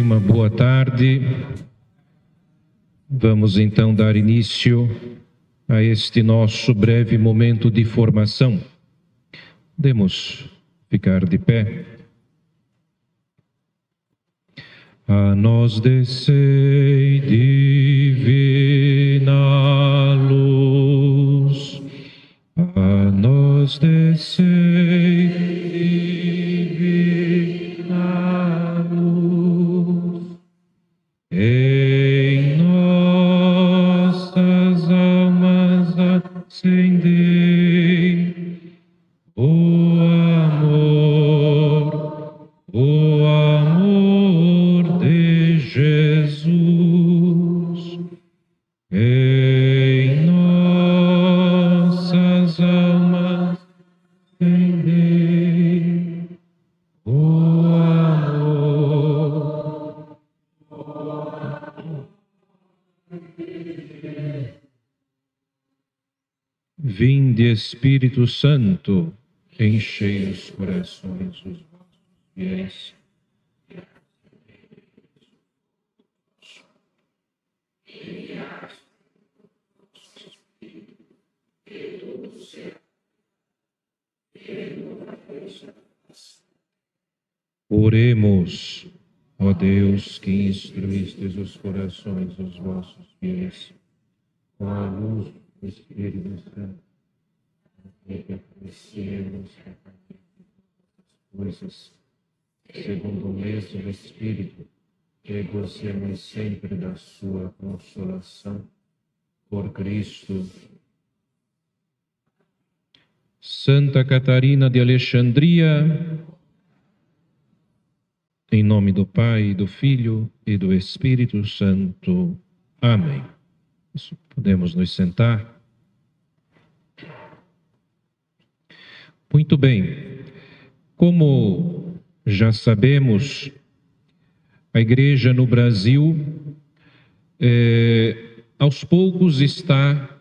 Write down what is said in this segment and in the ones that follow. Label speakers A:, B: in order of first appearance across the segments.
A: Uma boa tarde. Vamos então dar início a este nosso breve momento de formação. Podemos ficar de pé. A nós descei divina luz, a nós descei divina luz, em nossas almas acendei o amor de Jesus. Em nossas almas acendei o amor. Vinde, Espírito Santo, enchei os corações dos vossos fiéis. Oremos, ó Deus, que instruístes os corações dos vossos fiéis com a luz do Espírito Santo, que apreciemos coisas segundo o mesmo Espírito, que gozemos sempre da sua consolação. Por Cristo. Santa Catarina de Alexandria, em nome do Pai, do Filho e do Espírito Santo. Amém. Podemos nos sentar. Muito bem. Como já sabemos, a Igreja no Brasil, aos poucos está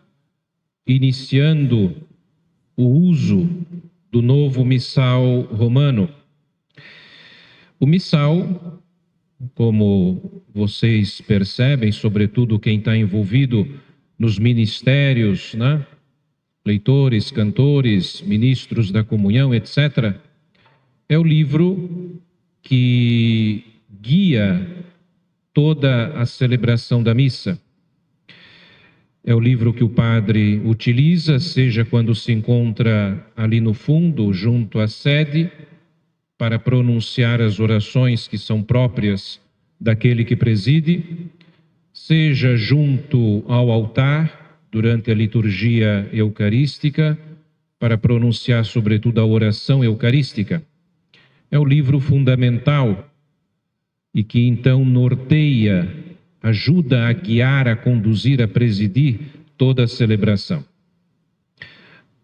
A: iniciando o uso do novo missal romano. O missal, como vocês percebem, sobretudo quem está envolvido nos ministérios, né? Leitores, cantores, ministros da comunhão, etc., é o livro que guia toda a celebração da missa. É o livro que o padre utiliza, seja quando se encontra ali no fundo, junto à sede, para pronunciar as orações que são próprias daquele que preside, seja junto ao altar, durante a liturgia eucarística, para pronunciar sobretudo a oração eucarística. É o livro fundamental e que então norteia, ajuda a guiar, a conduzir, a presidir toda a celebração.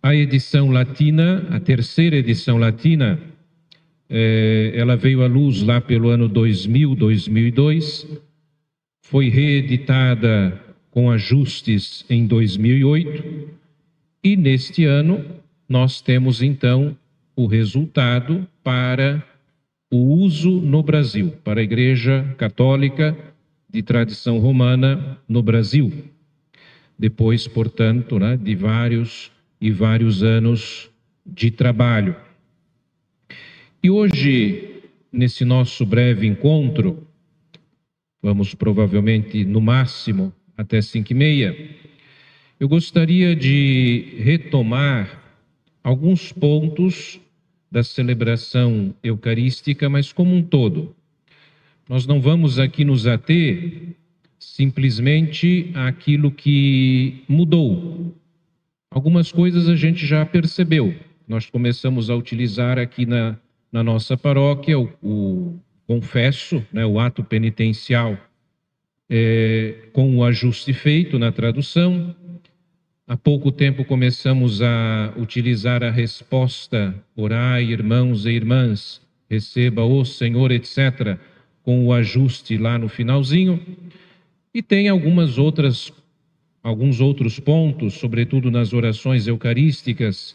A: A edição latina, a terceira edição latina, ela veio à luz lá pelo ano 2000, 2002, foi reeditada com ajustes em 2008, e neste ano nós temos então o resultado para o uso no Brasil, para a Igreja Católica de tradição romana no Brasil. Depois, portanto, né, de vários anos de trabalho. E hoje, nesse nosso breve encontro, vamos provavelmente, no máximo, até 5h30, eu gostaria de retomar alguns pontos da celebração eucarística, mas como um todo. Nós não vamos aqui nos ater simplesmente àquilo que mudou. Algumas coisas a gente já percebeu. Nós começamos a utilizar aqui na nossa paróquia o confesso, né, o ato penitencial, com o ajuste feito na tradução. Há pouco tempo começamos a utilizar a resposta, orai, irmãos e irmãs, receba o Senhor, etc., com o ajuste lá no finalzinho. E tem alguns outros pontos, sobretudo nas orações eucarísticas,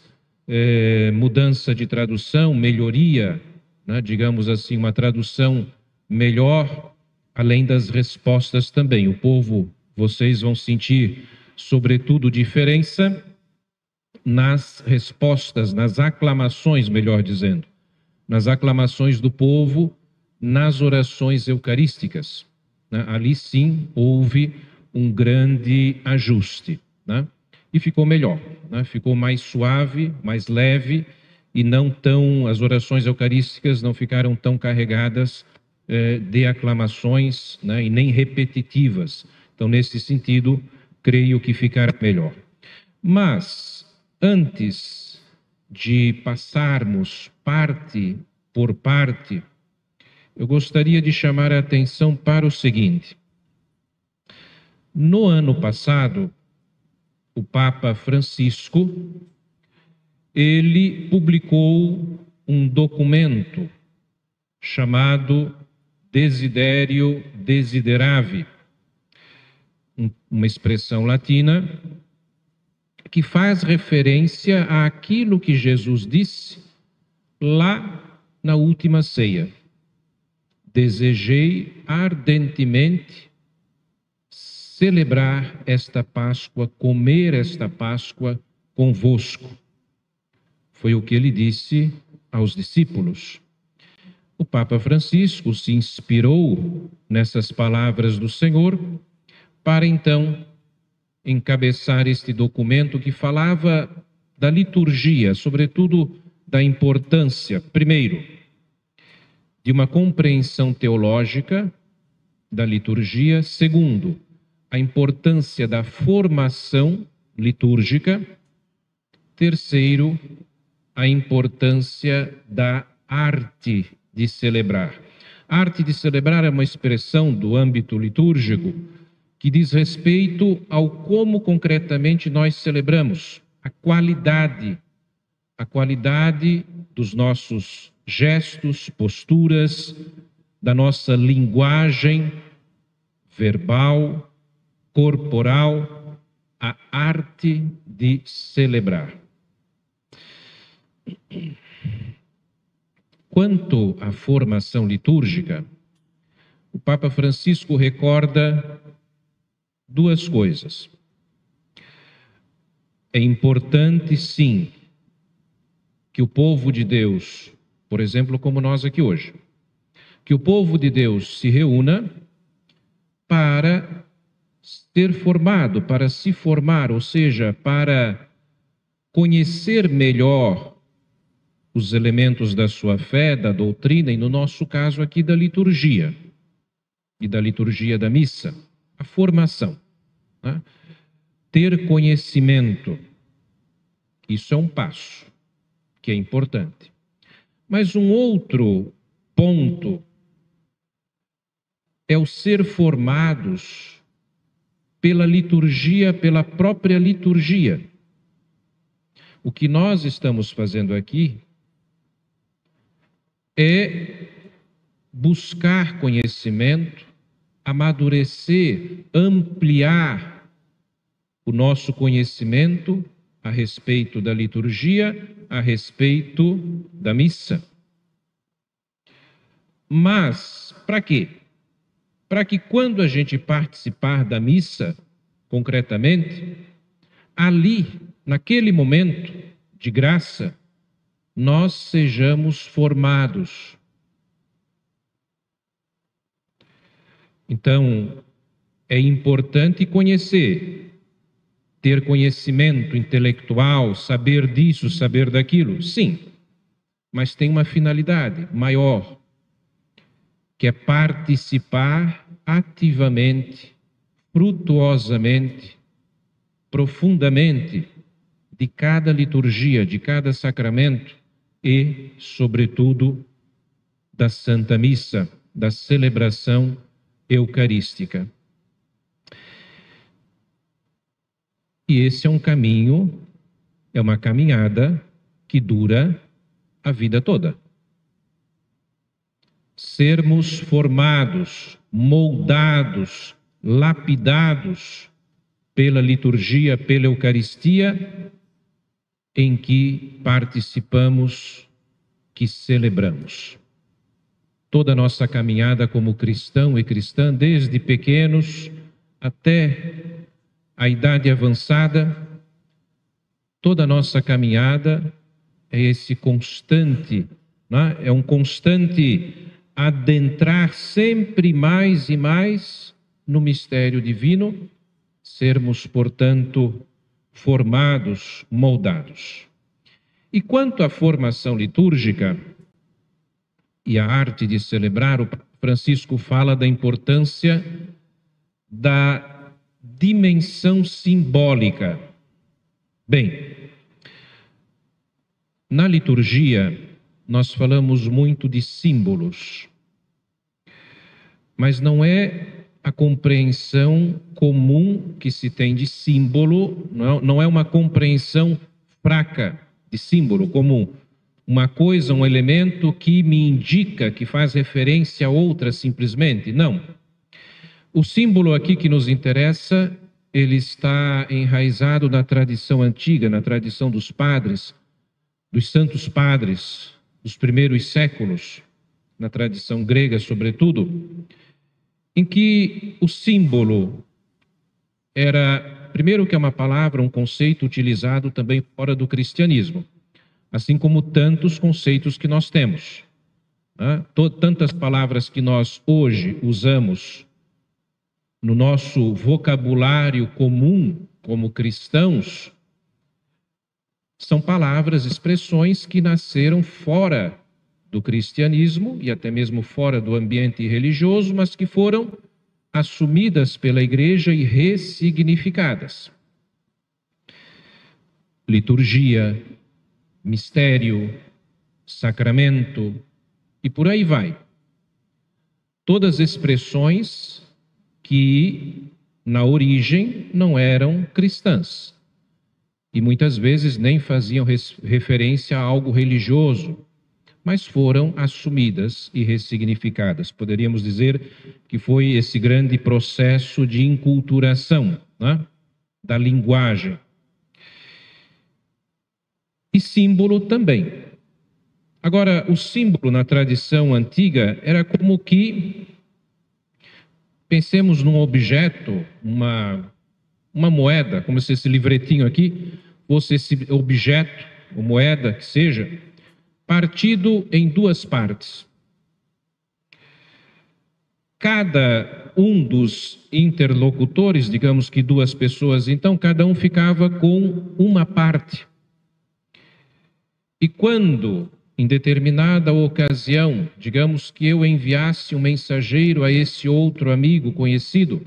A: mudança de tradução, melhoria, né, digamos assim, uma tradução melhor, além das respostas também. O povo, vocês vão sentir, sobretudo, diferença nas respostas, nas aclamações, melhor dizendo, nas aclamações do povo, nas orações eucarísticas, né? Ali sim houve um grande ajuste, né? E ficou melhor, né? Ficou mais suave, mais leve, e não tão, as orações eucarísticas não ficaram tão carregadas de aclamações, né? E nem repetitivas. Então, nesse sentido, creio que ficará melhor. Mas, antes de passarmos parte por parte, eu gostaria de chamar a atenção para o seguinte. No ano passado, o Papa Francisco, ele publicou um documento chamado Desiderio Desideravi, uma expressão latina que faz referência àquilo que Jesus disse lá na última ceia. Desejei ardentemente celebrar esta Páscoa, comer esta Páscoa convosco. Foi o que ele disse aos discípulos. O Papa Francisco se inspirou nessas palavras do Senhor para então encabeçar este documento que falava da liturgia, sobretudo da importância, primeiro, de uma compreensão teológica da liturgia, segundo, a importância da formação litúrgica, terceiro, a importância da arte de celebrar. A arte de celebrar é uma expressão do âmbito litúrgico que diz respeito ao como concretamente nós celebramos, a qualidade dos nossos gestos, posturas, da nossa linguagem verbal, corporal, a arte de celebrar. Quanto à formação litúrgica, o Papa Francisco recorda duas coisas. É importante, sim, que o povo de Deus, por exemplo, como nós aqui hoje, que o povo de Deus se reúna para ser formado, para se formar, ou seja, para conhecer melhor os elementos da sua fé, da doutrina, e no nosso caso aqui da liturgia, e da liturgia da missa, a formação, né? Ter conhecimento, isso é um passo que é importante. Mas um outro ponto é o ser formados pela liturgia, pela própria liturgia. O que nós estamos fazendo aqui é buscar conhecimento, amadurecer, ampliar o nosso conhecimento a respeito da liturgia, a respeito da missa. Mas, para quê? Para que quando a gente participar da missa, concretamente, ali, naquele momento de graça, nós sejamos formados. Então, é importante conhecer, ter conhecimento intelectual, saber disso, saber daquilo, sim, mas tem uma finalidade maior, que é participar ativamente, frutuosamente, profundamente de cada liturgia, de cada sacramento e, sobretudo, da Santa Missa, da celebração eucarística. E esse é um caminho, é uma caminhada que dura a vida toda. Sermos formados, moldados, lapidados pela liturgia, pela Eucaristia, em que participamos, que celebramos. toda a nossa caminhada como cristão e cristã, desde pequenos até a idade avançada, toda a nossa caminhada é esse constante, né? É um constante adentrar sempre mais e mais no mistério divino, sermos, portanto, formados, moldados. E quanto à formação litúrgica e a arte de celebrar, o Francisco fala da importância da dimensão simbólica. Bem, na liturgia, nós falamos muito de símbolos, mas não é a compreensão comum que se tem de símbolo, não é uma compreensão fraca de símbolo comum. Uma coisa, um elemento que me indica, que faz referência a outra simplesmente. Não. O símbolo aqui que nos interessa, ele está enraizado na tradição antiga, na tradição dos padres, dos santos padres dos primeiros séculos, na tradição grega sobretudo, em que o símbolo era, primeiro que é uma palavra, um conceito utilizado também fora do cristianismo, assim como tantos conceitos que nós temos. Tantas palavras que nós hoje usamos no nosso vocabulário comum como cristãos, são palavras, expressões que nasceram fora do cristianismo e até mesmo fora do ambiente religioso, mas que foram assumidas pela igreja e ressignificadas. Liturgia, mistério, sacramento e por aí vai. Todas expressões que na origem não eram cristãs e muitas vezes nem faziam referência a algo religioso, mas foram assumidas e ressignificadas. Poderíamos dizer que foi esse grande processo de enculturação, né, da linguagem. E símbolo também. Agora, o símbolo na tradição antiga era como que, pensemos num objeto, uma moeda, como se esse livretinho aqui fosse esse objeto, ou moeda que seja, partido em duas partes. Cada um dos interlocutores, digamos que duas pessoas, então cada um ficava com uma parte. E quando, em determinada ocasião, digamos que eu enviasse um mensageiro a esse outro amigo conhecido,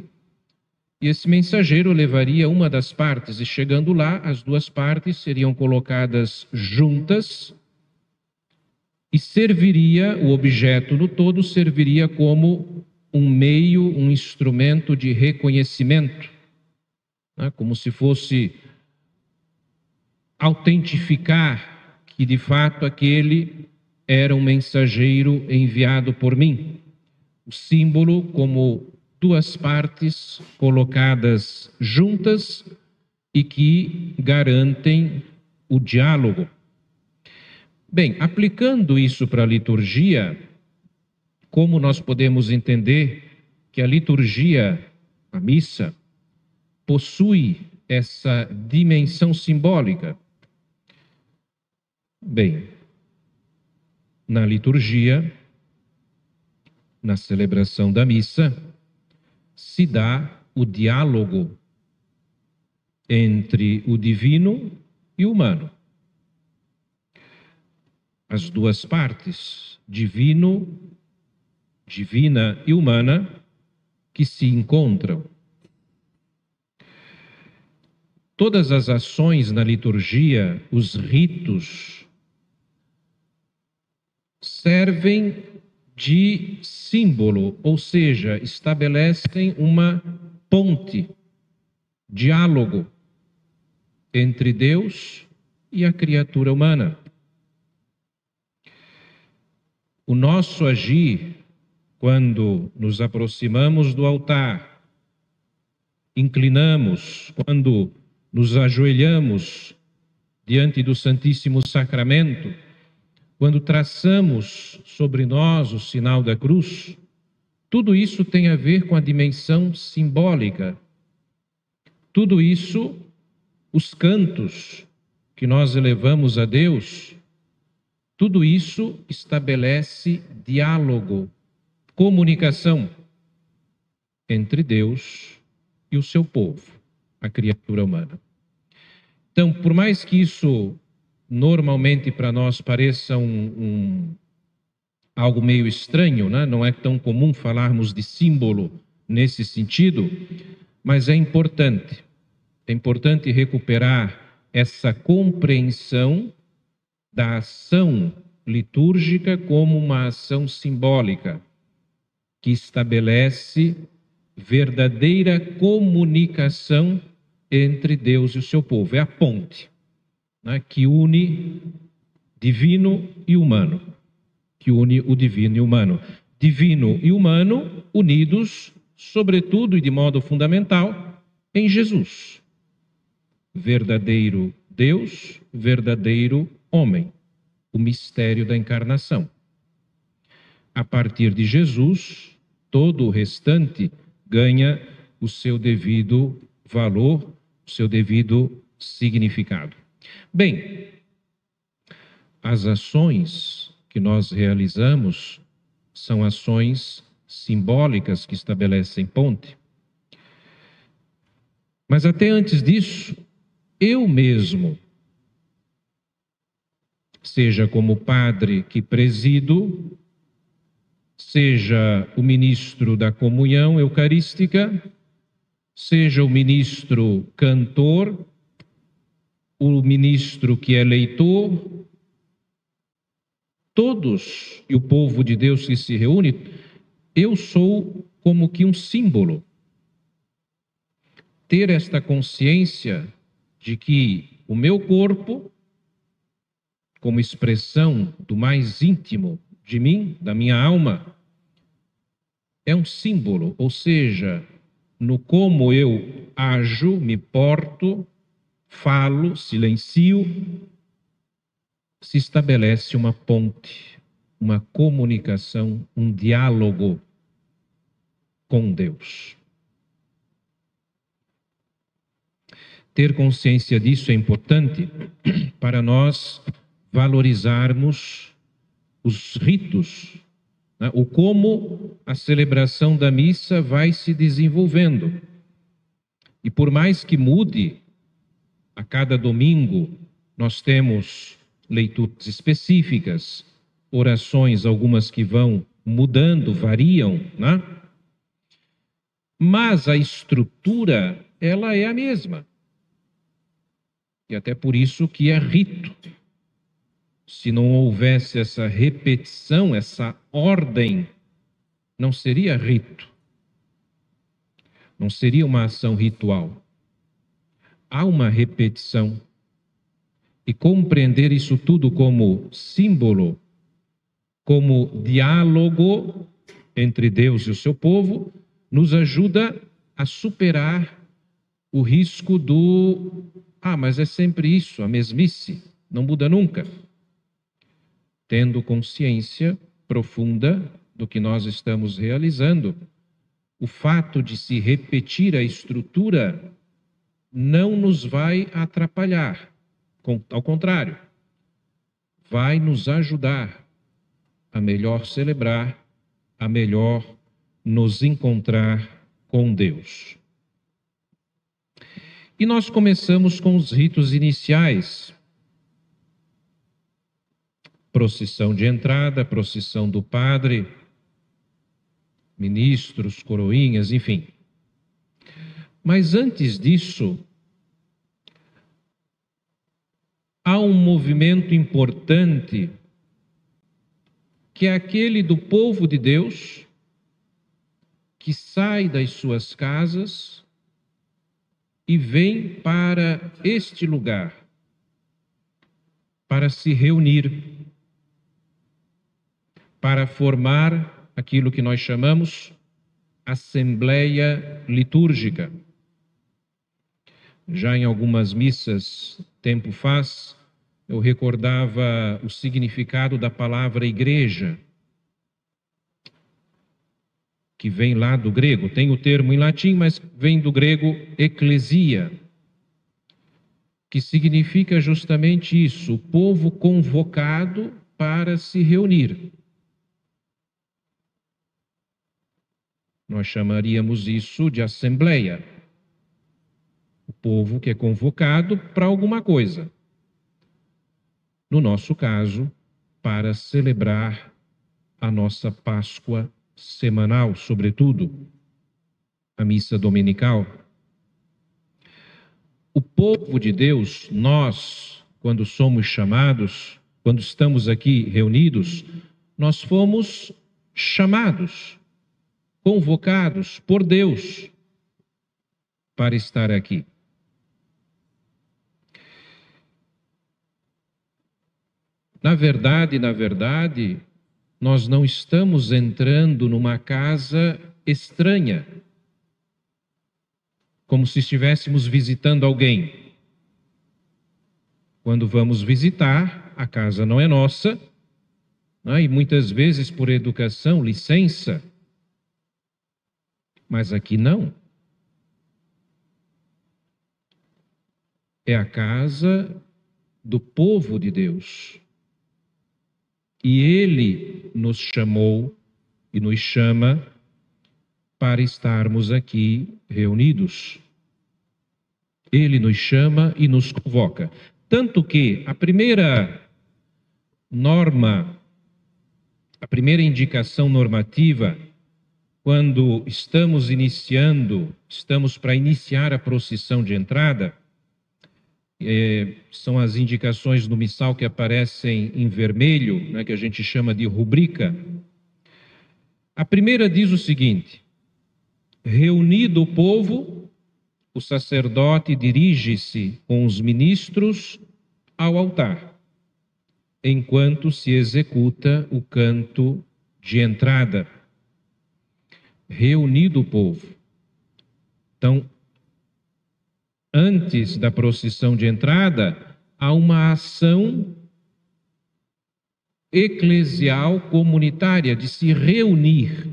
A: e esse mensageiro levaria uma das partes, e chegando lá, as duas partes seriam colocadas juntas, e serviria, o objeto no todo serviria como um meio, um instrumento de reconhecimento, né? Como se fosse autentificar que de fato aquele era um mensageiro enviado por mim. O símbolo como duas partes colocadas juntas e que garantem o diálogo. Bem, aplicando isso para a liturgia, como nós podemos entender que a liturgia, a missa, possui essa dimensão simbólica? Bem, na liturgia, na celebração da missa, se dá o diálogo entre o divino e o humano. As duas partes, divina e humana, que se encontram. Todas as ações na liturgia, os ritos, servem de símbolo, ou seja, estabelecem uma ponte, diálogo entre Deus e a criatura humana. O nosso agir, quando nos aproximamos do altar, inclinamos, quando nos ajoelhamos diante do Santíssimo Sacramento, quando traçamos sobre nós o sinal da cruz, tudo isso tem a ver com a dimensão simbólica. Tudo isso, os cantos que nós elevamos a Deus, tudo isso estabelece diálogo, comunicação entre Deus e o seu povo, a criatura humana. Então, por mais que isso normalmente para nós pareça algo meio estranho, né? Não é tão comum falarmos de símbolo nesse sentido, mas é importante. É importante recuperar essa compreensão da ação litúrgica como uma ação simbólica, que estabelece verdadeira comunicação entre Deus e o seu povo. É a ponte, né, que une divino e humano, que une o divino e o humano. Divino e humano unidos, sobretudo e de modo fundamental, em Jesus. Verdadeiro Deus, verdadeiro homem. O mistério da encarnação. A partir de Jesus, todo o restante ganha o seu devido valor, o seu devido significado. Bem, as ações que nós realizamos são ações simbólicas que estabelecem ponte. Mas até antes disso, eu mesmo, seja como padre que presido, seja o ministro da comunhão eucarística, seja o ministro cantor, o ministro que é leitor, todos e o povo de Deus que se reúne, eu sou como que um símbolo. Ter esta consciência de que o meu corpo, como expressão do mais íntimo de mim, da minha alma, é um símbolo, ou seja, no como eu ajo, me porto, falo, silencio, se estabelece uma ponte, uma comunicação, um diálogo com Deus. Ter consciência disso é importante para nós valorizarmos os ritos, né? O como a celebração da missa vai se desenvolvendo. E por mais que mude, a cada domingo nós temos leituras específicas, orações, algumas que vão mudando, variam, né? Mas a estrutura, ela é a mesma. E até por isso que é rito. Se não houvesse essa repetição, essa ordem, não seria rito. Não seria uma ação ritual. Há uma repetição. E compreender isso tudo como símbolo, como diálogo entre Deus e o seu povo, nos ajuda a superar o risco do mas é sempre isso, a mesmice, não muda nunca. Tendo consciência profunda do que nós estamos realizando, o fato de se repetir a estrutura não nos vai atrapalhar, ao contrário, vai nos ajudar a melhor celebrar, a melhor nos encontrar com Deus. E nós começamos com os ritos iniciais. Procissão de entrada, procissão do padre, ministros, coroinhas, enfim. Mas antes disso, há um movimento importante, que é aquele do povo de Deus, que sai das suas casas e vem para este lugar, para se reunir, para formar aquilo que nós chamamos assembleia litúrgica. Já em algumas missas, tempo faz, eu recordava o significado da palavra igreja, que vem lá do grego. Tem o termo em latim, mas vem do grego eclesia, que significa justamente isso, o povo convocado para se reunir. Nós chamaríamos isso de assembleia. O povo que é convocado para alguma coisa. No nosso caso, para celebrar a nossa Páscoa semanal, sobretudo, a missa dominical. O povo de Deus, nós, quando somos chamados, quando estamos aqui reunidos, nós fomos chamados, convocados por Deus para estar aqui. Na verdade, nós não estamos entrando numa casa estranha, como se estivéssemos visitando alguém. Quando vamos visitar, a casa não é nossa, né? E muitas vezes por educação, licença, mas aqui não. É a casa do povo de Deus. E Ele nos chamou e nos chama para estarmos aqui reunidos. Ele nos chama e nos convoca. Tanto que a primeira norma, a primeira indicação normativa, quando estamos para iniciar a procissão de entrada, são as indicações no missal que aparecem em vermelho, né, que a gente chama de rubrica. A primeira diz o seguinte: reunido o povo, o sacerdote dirige-se com os ministros ao altar, enquanto se executa o canto de entrada. Reunido o povo. Então, antes da procissão de entrada, há uma ação eclesial comunitária de se reunir,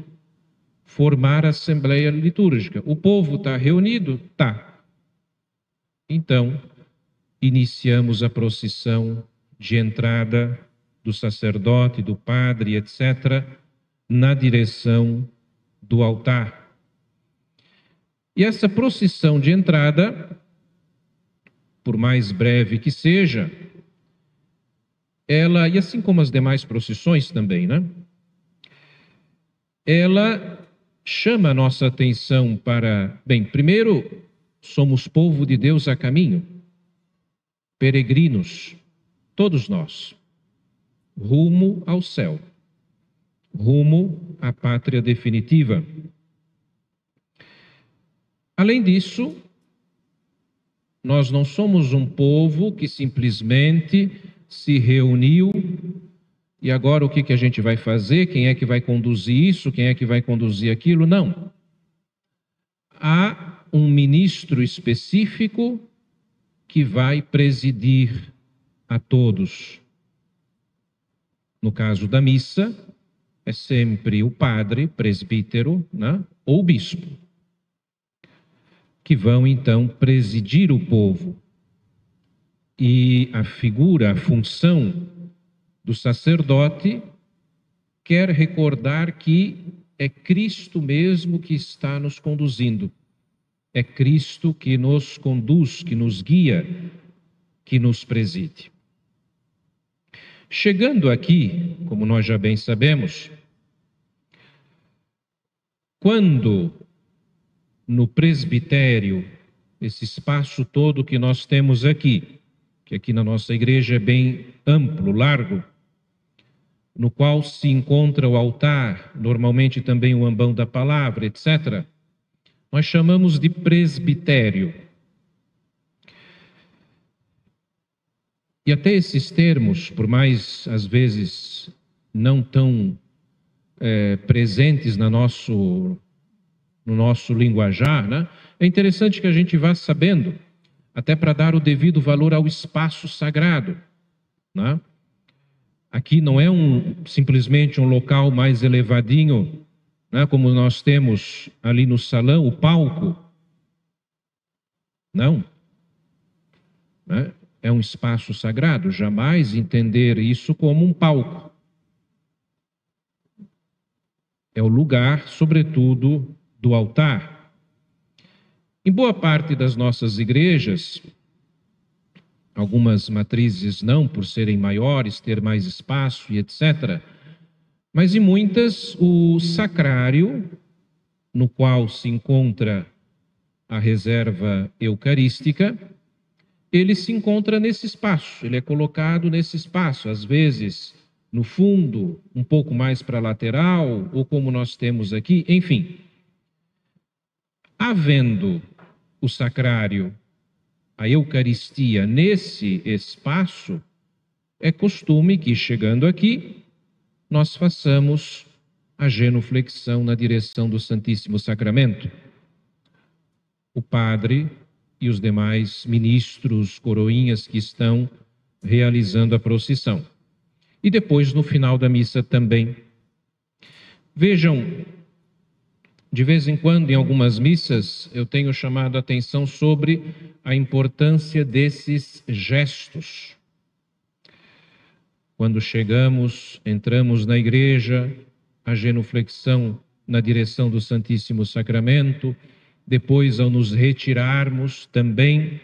A: formar a assembleia litúrgica. O povo está reunido? Tá. Então, iniciamos a procissão de entrada do sacerdote, do padre, etc., na direção do altar. E essa procissão de entrada, por mais breve que seja, ela, e assim como as demais procissões também, né? Ela chama a nossa atenção para, bem, primeiro, somos povo de Deus a caminho, peregrinos, todos nós, rumo ao céu, rumo à pátria definitiva. Além disso, nós não somos um povo que simplesmente se reuniu e agora o que a gente vai fazer? Quem é que vai conduzir isso? Quem é que vai conduzir aquilo? Não. Há um ministro específico que vai presidir a todos. No caso da missa, é sempre o padre, presbítero, né? Ou o bispo, que vão então presidir o povo. E a figura, a função do sacerdote quer recordar que é Cristo mesmo que está nos conduzindo. É Cristo que nos conduz, que nos guia, que nos preside. Chegando aqui, como nós já bem sabemos, quando no presbitério, esse espaço todo que nós temos aqui, que aqui na nossa igreja é bem amplo, largo, no qual se encontra o altar, normalmente também o ambão da palavra, etc., nós chamamos de presbitério. E até esses termos, por mais, às vezes, não tão presentes no nosso linguajar, né? É interessante que a gente vá sabendo, até para dar o devido valor ao espaço sagrado. né? Aqui não é simplesmente um local mais elevadinho, né, como nós temos ali no salão, o palco. Não. Né? É um espaço sagrado, jamais entender isso como um palco. É o lugar, sobretudo, do altar. Em boa parte das nossas igrejas, algumas matrizes não, por serem maiores, ter mais espaço e etc. Mas em muitas, o sacrário, no qual se encontra a reserva eucarística, ele se encontra nesse espaço, ele é colocado nesse espaço, às vezes no fundo, um pouco mais para a lateral, ou como nós temos aqui, enfim. Havendo o sacrário, a Eucaristia nesse espaço, é costume que, chegando aqui, nós façamos a genuflexão na direção do Santíssimo Sacramento. O padre e os demais ministros, coroinhas que estão realizando a procissão. E depois, no final da missa também. Vejam, de vez em quando, em algumas missas, eu tenho chamado a atenção sobre a importância desses gestos. Quando chegamos, entramos na igreja, a genuflexão na direção do Santíssimo Sacramento, depois, ao nos retirarmos, também.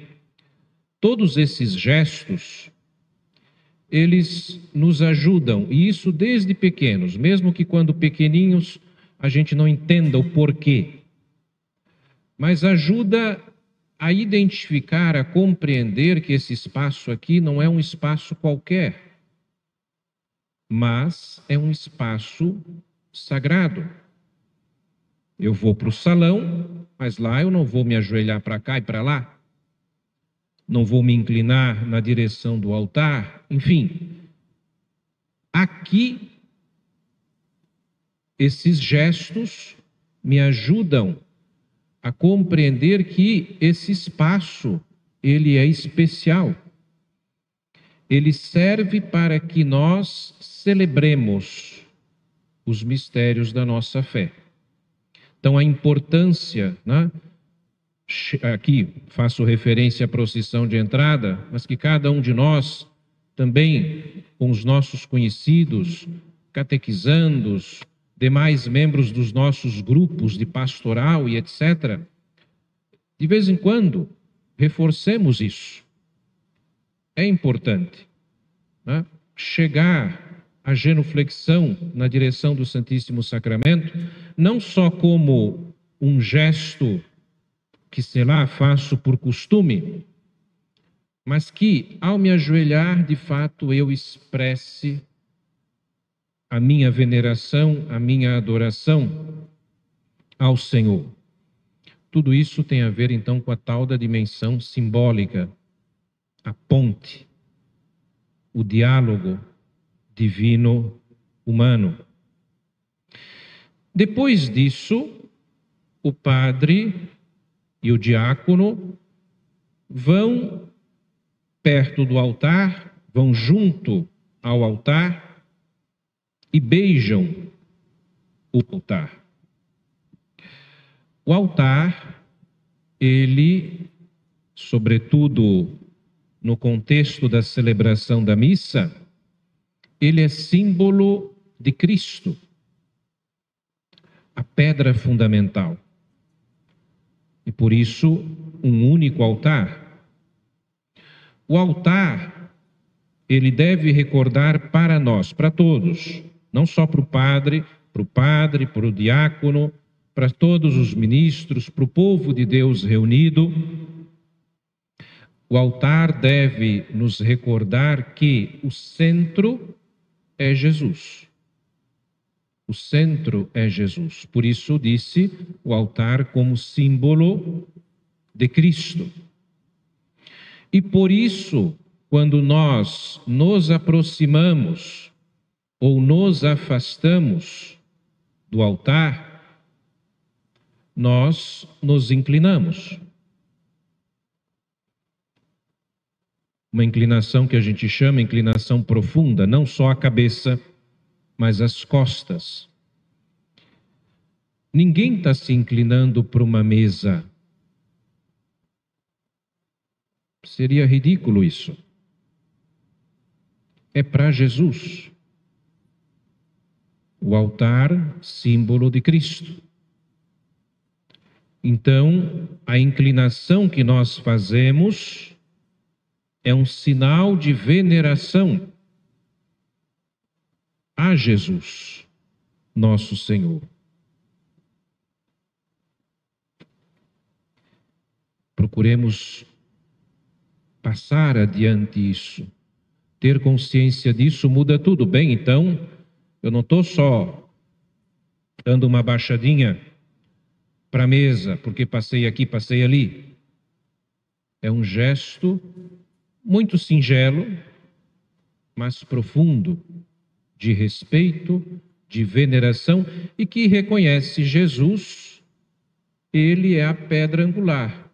A: Todos esses gestos, eles nos ajudam, e isso desde pequenos, mesmo que quando pequeninhos a gente não entenda o porquê, mas ajuda a identificar, a compreender que esse espaço aqui não é um espaço qualquer, mas é um espaço sagrado. Eu vou para o salão, mas lá eu não vou me ajoelhar para cá e para lá, não vou me inclinar na direção do altar, enfim. Aqui, esses gestos me ajudam a compreender que esse espaço, ele é especial. Ele serve para que nós celebremos os mistérios da nossa fé. Então, a importância, né? Aqui faço referência à procissão de entrada, mas que cada um de nós, também com os nossos conhecidos, catequizandos, demais membros dos nossos grupos de pastoral e etc., de vez em quando, reforcemos isso. É importante, né? Chegar à genuflexão na direção do Santíssimo Sacramento, não só como um gesto que, sei lá, faço por costume, mas que, ao me ajoelhar, de fato, eu expresse a minha veneração, a minha adoração ao Senhor. Tudo isso tem a ver, então, com a tal da dimensão simbólica, a ponte, o diálogo divino-humano. Depois disso, o padre e o diácono vão perto do altar, vão junto ao altar e beijam o altar. O altar, ele, sobretudo no contexto da celebração da missa, ele é símbolo de Cristo, a pedra fundamental. E por isso, um único altar. O altar, ele deve recordar para nós, para todos, não só para o padre, para o diácono, para todos os ministros, para o povo de Deus reunido. O altar deve nos recordar que o centro é Jesus. O centro é Jesus. Por isso disse o altar como símbolo de Cristo. E por isso, quando nós nos aproximamos ou nos afastamos do altar, nós nos inclinamos. uma inclinação que a gente chama inclinação profunda, não só a cabeça, mas as costas. Ninguém está se inclinando para uma mesa. Seria ridículo isso. É para Jesus. O altar, símbolo de Cristo. Então, a inclinação que nós fazemos é um sinal de veneração a Jesus, nosso Senhor. Procuremos passar adiante isso. Ter consciência disso muda tudo. Bem, então, eu não estou só dando uma baixadinha para a mesa, porque passei aqui, passei ali. É um gesto muito singelo, mas profundo, de respeito, de veneração, e que reconhece Jesus, ele é a pedra angular,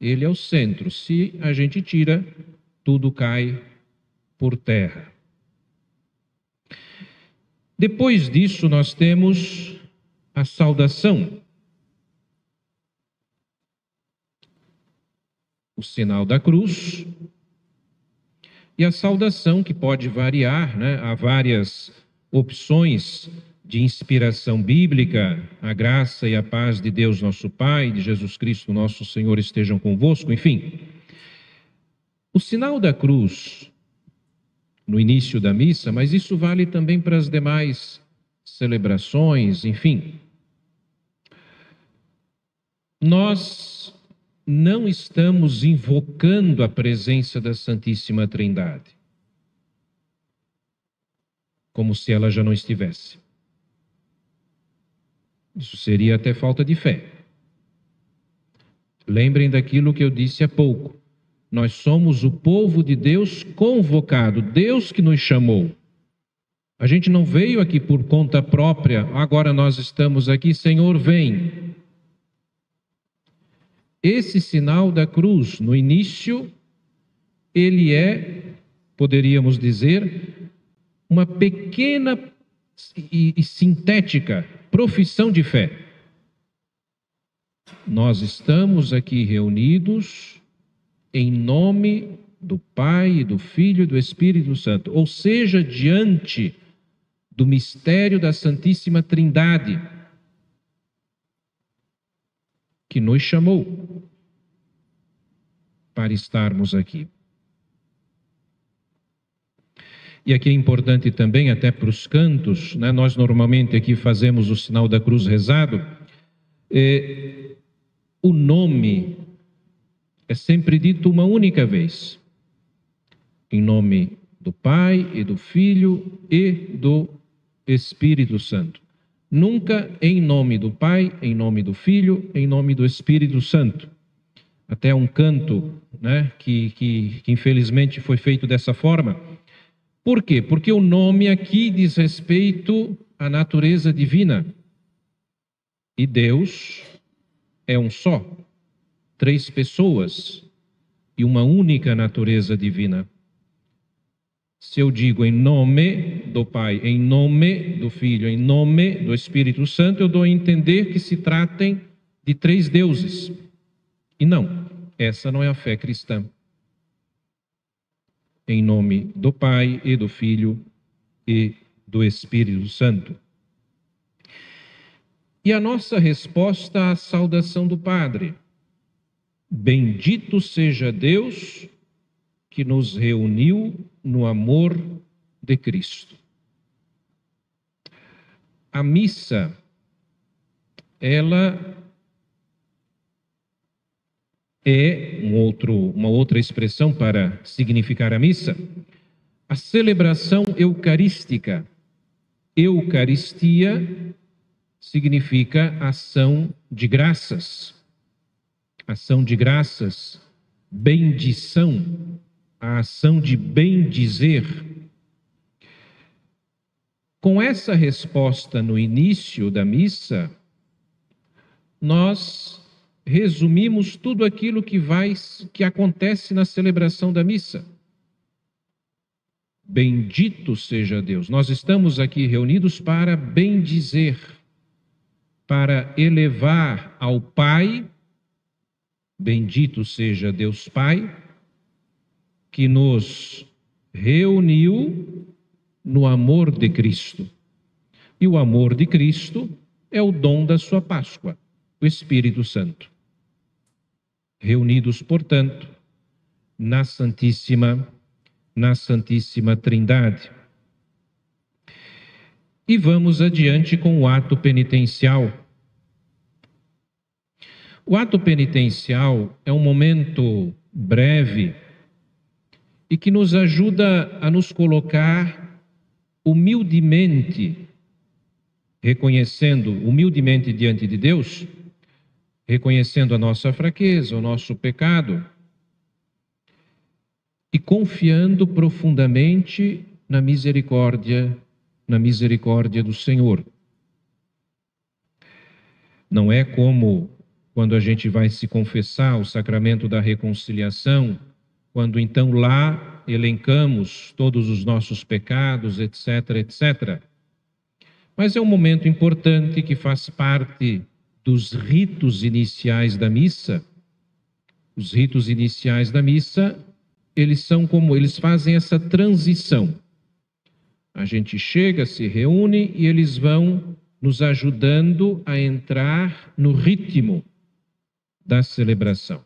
A: ele é o centro. Se a gente tira, tudo cai por terra. Depois disso, nós temos a saudação. O sinal da cruz e a saudação, que pode variar, né? Há várias opções de inspiração bíblica. A graça e a paz de Deus nosso Pai, de Jesus Cristo nosso Senhor estejam convosco, enfim. O sinal da cruz no início da missa, mas isso vale também para as demais celebrações, enfim. Nós não estamos invocando a presença da Santíssima Trindade, como se ela já não estivesse. Isso seria até falta de fé. Lembrem daquilo que eu disse há pouco. Nós somos o povo de Deus convocado, Deus que nos chamou. A gente não veio aqui por conta própria, agora nós estamos aqui, Senhor, vem. Esse sinal da cruz, no início, ele é, poderíamos dizer, uma pequena e sintética profissão de fé. Nós estamos aqui reunidos em nome do Pai, do Filho e do Espírito Santo, ou seja, diante do mistério da Santíssima Trindade, que nos chamou para estarmos aqui. E aqui é importante também, até para os cantos, né? Nós normalmente aqui fazemos o sinal da cruz rezado, o nome é sempre dito uma única vez, em nome do Pai e do Filho e do Espírito Santo. Nunca em nome do Pai, em nome do Filho, em nome do Espírito Santo. Até um canto, né, que infelizmente foi feito dessa forma. Por quê? Porque o nome aqui diz respeito à natureza divina. E Deus é um só, 3 pessoas e uma única natureza divina. Se eu digo em nome do Pai, em nome do Filho, em nome do Espírito Santo, eu dou a entender que se tratem de 3 deuses. E não, essa não é a fé cristã. Em nome do Pai e do Filho e do Espírito Santo. E a nossa resposta à saudação do Padre: bendito seja Deus que nos reuniu no amor de Cristo. A missa, ela é uma outra expressão para significar a missa, a celebração eucarística. Eucaristia significa ação de graças. Ação de graças, bendição, a ação de bendizer. Com essa resposta no início da missa, nós resumimos tudo aquilo que acontece na celebração da missa. Bendito seja Deus. Nós estamos aqui reunidos para bendizer, para elevar ao Pai, bendito seja Deus Pai, que nos reuniu no amor de Cristo. E o amor de Cristo é o dom da sua Páscoa, o Espírito Santo. Reunidos, portanto, na Santíssima Trindade. E vamos adiante com o ato penitencial. O ato penitencial é um momento breve e que nos ajuda a nos colocar humildemente, reconhecendo humildemente diante de Deus, reconhecendo a nossa fraqueza, o nosso pecado, e confiando profundamente na misericórdia do Senhor. Não é como quando a gente vai se confessar o sacramento da reconciliação, quando então lá elencamos todos os nossos pecados, etc, etc. Mas é um momento importante que faz parte dos ritos iniciais da missa. Os ritos iniciais da missa, eles fazem essa transição. A gente chega, se reúne e eles vão nos ajudando a entrar no ritmo da celebração.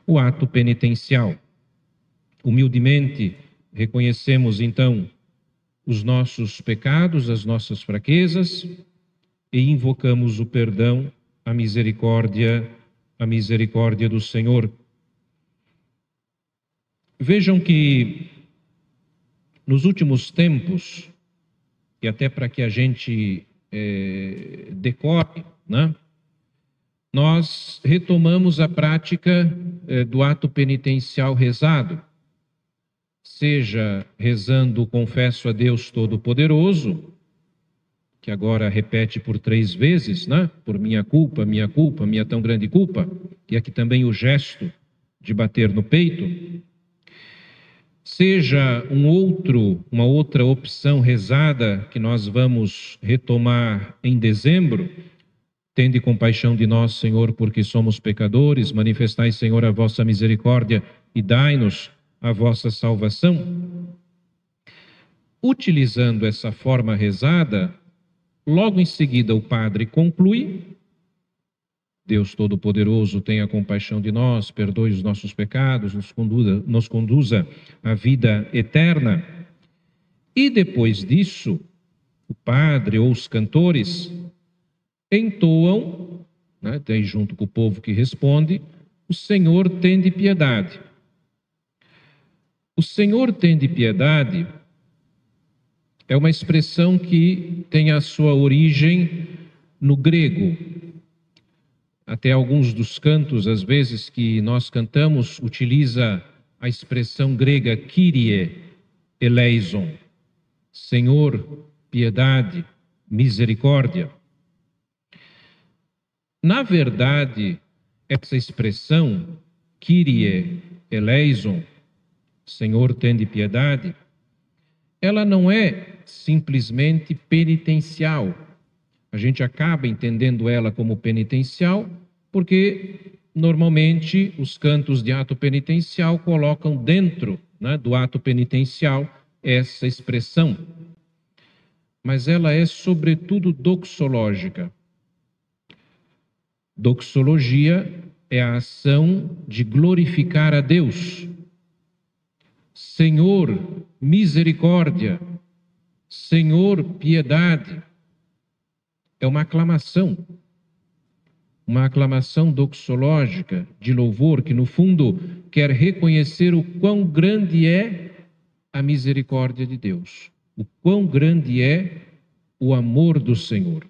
A: O ato penitencial. Humildemente reconhecemos então os nossos pecados, as nossas fraquezas e invocamos o perdão, a misericórdia do Senhor. Vejam que nos últimos tempos, e até para que a gente decore, né, nós retomamos a prática do ato penitencial rezado, seja rezando o Confesso a Deus Todo-Poderoso, que agora repete por 3 vezes, né? Por minha culpa, minha tão grande culpa, e aqui também o gesto de bater no peito, seja uma outra opção rezada que nós vamos retomar em dezembro. Tende compaixão de nós, Senhor, porque somos pecadores, manifestai, Senhor, a vossa misericórdia e dai-nos a vossa salvação. Utilizando essa forma rezada, logo em seguida o padre conclui: Deus Todo-Poderoso, tenha compaixão de nós, perdoe os nossos pecados, nos conduza à vida eterna. E depois disso, o padre ou os cantores entoam, né, junto com o povo que responde, o Senhor tende piedade. O Senhor tende piedade é uma expressão que tem a sua origem no grego. Até alguns dos cantos, às vezes, que nós cantamos, utiliza a expressão grega Kyrie eleison. Senhor, piedade, misericórdia. Na verdade, essa expressão, Kyrie eleison, Senhor, tende piedade, ela não é simplesmente penitencial. A gente acaba entendendo ela como penitencial, porque normalmente os cantos de ato penitencial colocam dentro, né, do ato penitencial essa expressão. Mas ela é sobretudo doxológica. Doxologia é a ação de glorificar a Deus. Senhor, misericórdia. Senhor, piedade. É uma aclamação doxológica de louvor que, no fundo, quer reconhecer o quão grande é a misericórdia de Deus, o quão grande é o amor do Senhor.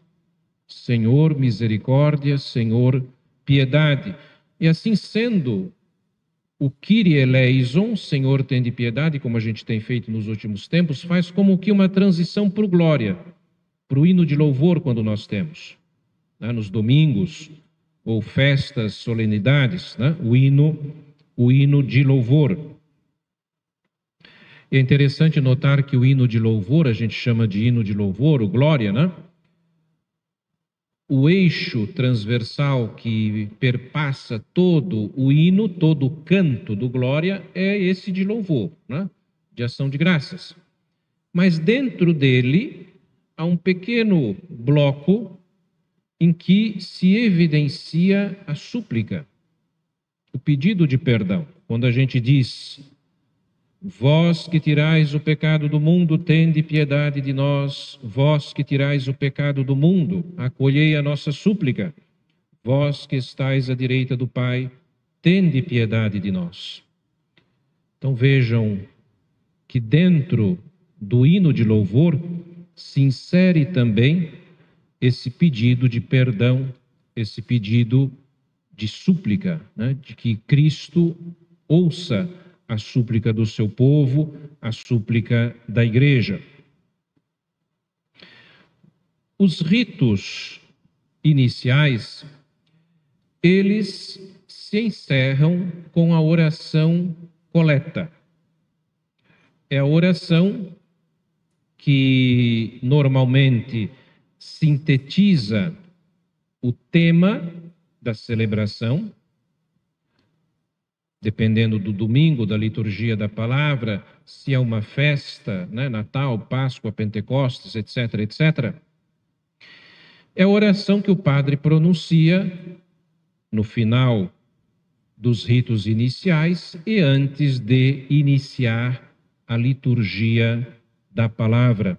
A: Senhor, misericórdia, Senhor, piedade. E assim sendo, o Kyrie eleison, Senhor, tende piedade, como a gente tem feito nos últimos tempos, faz como que uma transição para o glória, para o hino de louvor quando nós temos, né, nos domingos ou festas, solenidades, né, o hino de louvor. É interessante notar que o hino de louvor, a gente chama de hino de louvor, o glória, né? O eixo transversal que perpassa todo o hino, todo o canto do glória, é esse de louvor, né? De ação de graças. Mas dentro dele há um pequeno bloco em que se evidencia a súplica, o pedido de perdão. Quando a gente diz: vós que tirais o pecado do mundo, tende piedade de nós. Vós que tirais o pecado do mundo, acolhei a nossa súplica. Vós que estais à direita do Pai, tende piedade de nós. Então vejam que dentro do hino de louvor se insere também esse pedido de perdão, esse pedido de súplica, né? De que Cristo ouça a súplica do seu povo, a súplica da igreja. Os ritos iniciais, eles se encerram com a oração coleta. É a oração que normalmente sintetiza o tema da celebração, dependendo do domingo, da liturgia da palavra, se é uma festa, né, Natal, Páscoa, Pentecostes, etc., etc. É a oração que o padre pronuncia no final dos ritos iniciais e antes de iniciar a liturgia da palavra.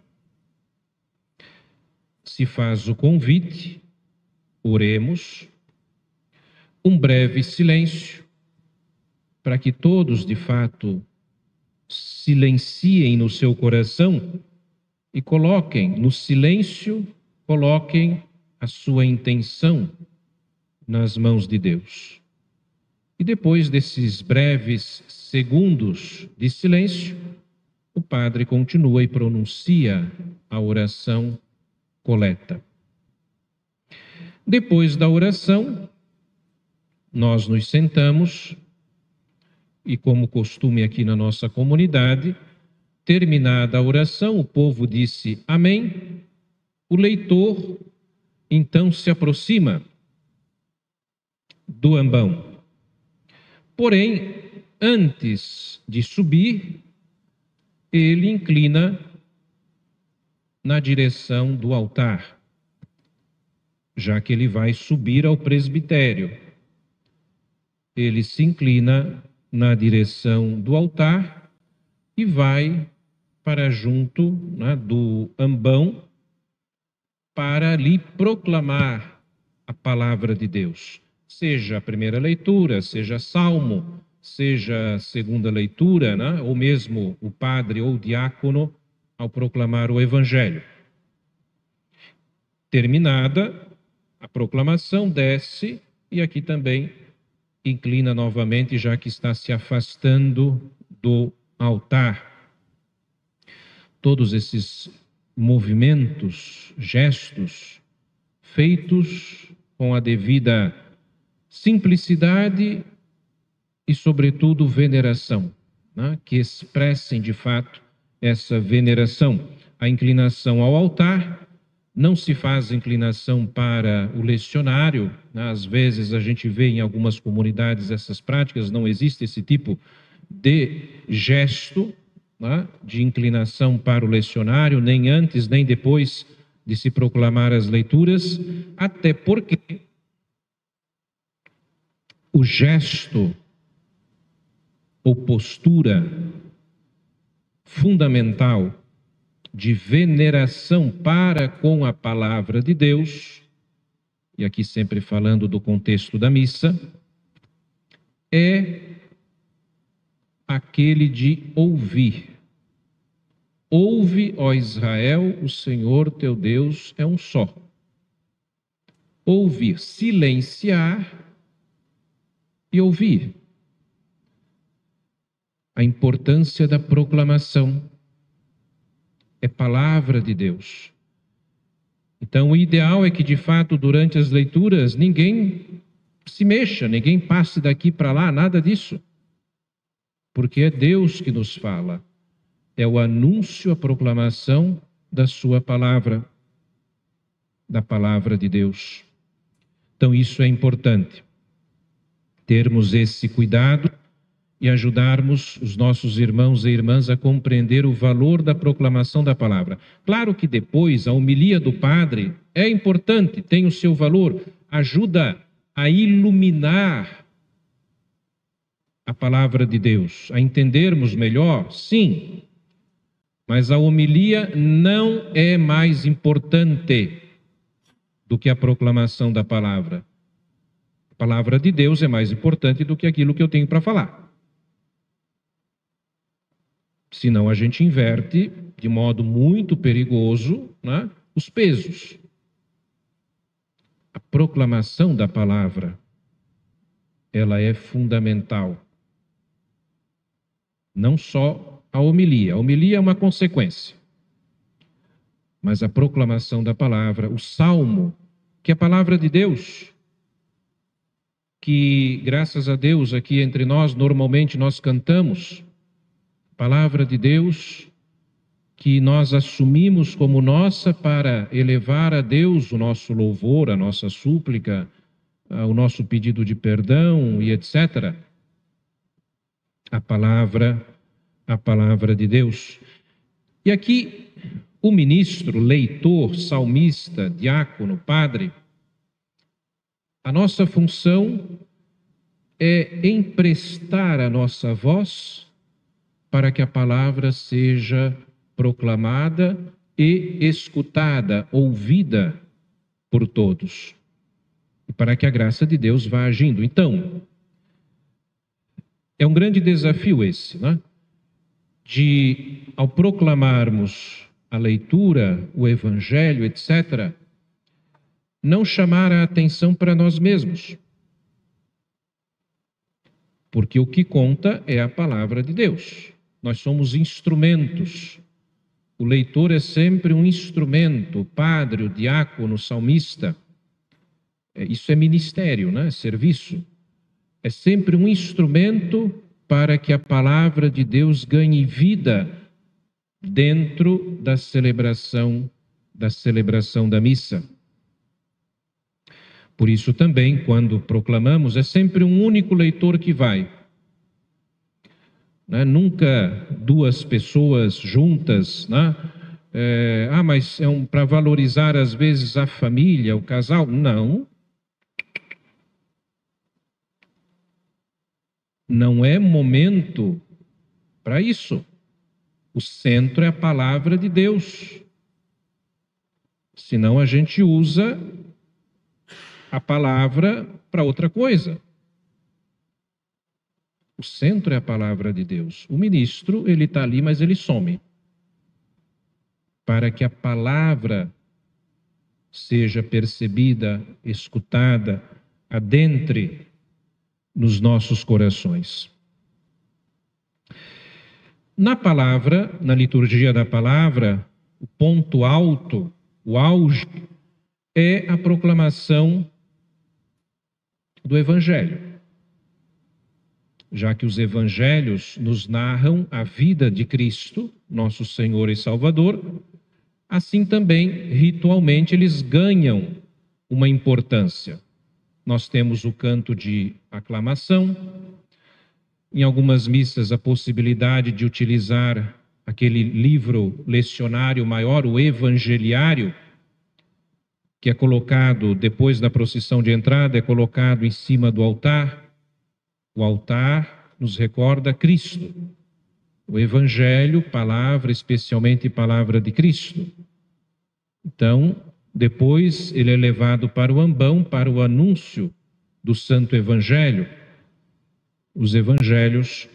A: Se faz o convite, oremos, um breve silêncio, para que todos, de fato, silenciem no seu coração e coloquem no silêncio, coloquem a sua intenção nas mãos de Deus. E depois desses breves segundos de silêncio, o padre continua e pronuncia a oração coleta. Depois da oração, nós nos sentamos e, como costume aqui na nossa comunidade, terminada a oração, o povo disse amém, o leitor então se aproxima do ambão. Porém, antes de subir, ele inclina na direção do altar, já que ele vai subir ao presbitério. Ele se inclina na direção do altar e vai para junto, né, do ambão para ali proclamar a palavra de Deus. Seja a primeira leitura, seja salmo, seja a segunda leitura, né, ou mesmo o padre ou o diácono ao proclamar o evangelho. Terminada a proclamação, desce e aqui também inclina novamente, já que está se afastando do altar. Todos esses movimentos, gestos, feitos com a devida simplicidade e, sobretudo, veneração, né? Que expressem, de fato, essa veneração. A inclinação ao altar, não se faz inclinação para o lecionário, né? Às vezes a gente vê em algumas comunidades essas práticas, não existe esse tipo de gesto, né, de inclinação para o lecionário, nem antes nem depois de se proclamar as leituras, até porque o gesto ou postura fundamental de veneração para com a palavra de Deus, e aqui sempre falando do contexto da missa, é aquele de ouvir. Ouve, ó Israel, o Senhor teu Deus é um só. Ouvir, silenciar e ouvir. A importância da proclamação. É palavra de Deus. Então, o ideal é que, de fato, durante as leituras, ninguém se mexa, ninguém passe daqui para lá, nada disso. Porque é Deus que nos fala. é o anúncio, a proclamação da sua palavra, da palavra de Deus. Então isso é importante, termos esse cuidado e ajudarmos os nossos irmãos e irmãs a compreender o valor da proclamação da palavra. Claro que depois a homilia do padre é importante, tem o seu valor, ajuda a iluminar a palavra de Deus, a entendermos melhor, sim, mas a homilia não é mais importante do que a proclamação da palavra. A palavra de Deus é mais importante do que aquilo que eu tenho para falar. Senão a gente inverte de modo muito perigoso, né, os pesos. A proclamação da palavra, ela é fundamental. Não só a homilia é uma consequência. Mas a proclamação da palavra, o salmo, que é a palavra de Deus, que graças a Deus aqui entre nós, normalmente nós cantamos, palavra de Deus que nós assumimos como nossa para elevar a Deus o nosso louvor, a nossa súplica, o nosso pedido de perdão e etc. A palavra de Deus. E aqui o ministro, leitor, salmista, diácono, padre, a nossa função é emprestar a nossa voz para que a palavra seja proclamada e escutada, ouvida por todos, e para que a graça de Deus vá agindo. Então, é um grande desafio esse, né? De, ao proclamarmos a leitura, o evangelho, etc., não chamar a atenção para nós mesmos, porque o que conta é a palavra de Deus. Nós somos instrumentos. O leitor é sempre um instrumento, o padre, o diácono, o salmista. Isso é ministério, né? Serviço. É sempre um instrumento para que a palavra de Deus ganhe vida dentro da celebração da missa. Por isso também, quando proclamamos, é sempre um único leitor que vai. Nunca duas pessoas juntas, né? Mas é para valorizar às vezes a família, o casal. Não. Não é momento para isso. O centro é a palavra de Deus. Senão a gente usa a palavra para outra coisa. O centro é a palavra de Deus. O ministro, ele está ali, mas ele some. Para que a palavra seja percebida, escutada, adentre nos nossos corações. Na palavra, na liturgia da palavra, o ponto alto, o auge, é a proclamação do Evangelho. Já que os evangelhos nos narram a vida de Cristo, nosso Senhor e Salvador, assim também, ritualmente, eles ganham uma importância. Nós temos o canto de aclamação, em algumas missas a possibilidade de utilizar aquele livro lecionário maior, o evangeliário, que é colocado depois da procissão de entrada, é colocado em cima do altar. O altar nos recorda Cristo. O Evangelho, palavra, especialmente palavra de Cristo. Então, depois ele é levado para o ambão, para o anúncio do Santo Evangelho. Os Evangelhos,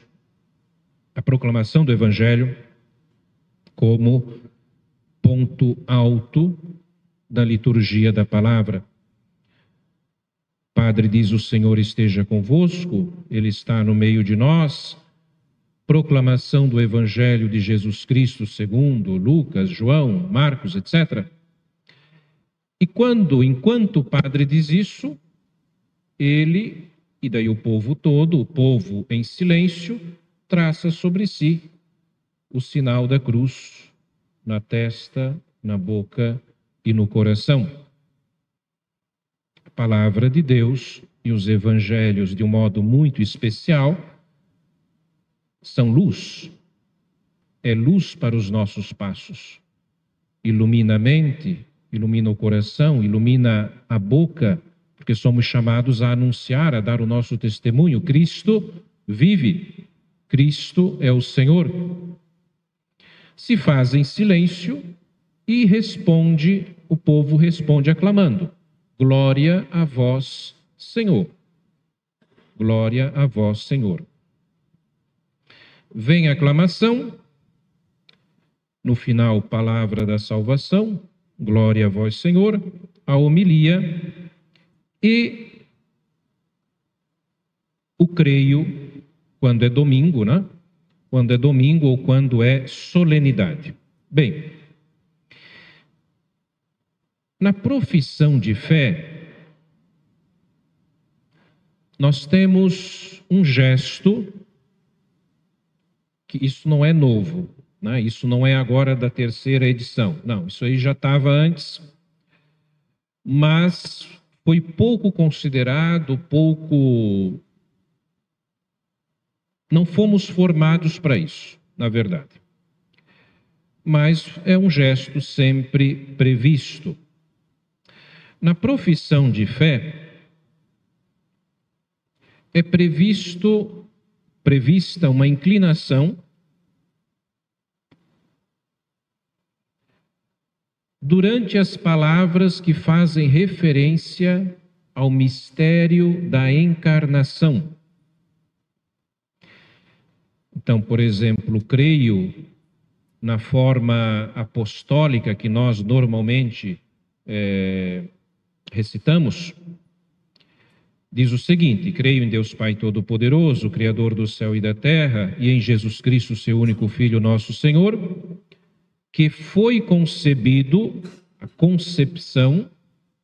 A: a proclamação do Evangelho como ponto alto da liturgia da palavra. Padre diz: o Senhor esteja convosco, Ele está no meio de nós. Proclamação do Evangelho de Jesus Cristo segundo Lucas, João, Marcos, etc. E enquanto o padre diz isso, ele, e daí o povo todo, o povo em silêncio, traça sobre si o sinal da cruz na testa, na boca e no coração. A palavra de Deus e os evangelhos, de um modo muito especial, são luz. É luz para os nossos passos. Ilumina a mente, ilumina o coração, ilumina a boca, porque somos chamados a anunciar, a dar o nosso testemunho. Cristo vive. Cristo é o Senhor. Se faz em silêncio e o povo responde aclamando: glória a vós, Senhor. Glória a vós, Senhor. Vem a aclamação, no final, palavra da salvação, glória a vós, Senhor, a homilia e o creio, quando é domingo, né? Quando é domingo ou quando é solenidade. Bem, na profissão de fé, nós temos um gesto, que isso não é novo, né? Isso não é agora da terceira edição. Não, isso aí já estava antes, mas foi pouco considerado, não fomos formados para isso, na verdade. Mas é um gesto sempre previsto. Na profissão de fé, é prevista uma inclinação durante as palavras que fazem referência ao mistério da encarnação. Então, por exemplo, creio na forma apostólica que nós normalmente recitamos, diz o seguinte: creio em Deus Pai Todo-Poderoso, Criador do céu e da terra, e em Jesus Cristo, seu único Filho, nosso Senhor, que foi concebido, a concepção,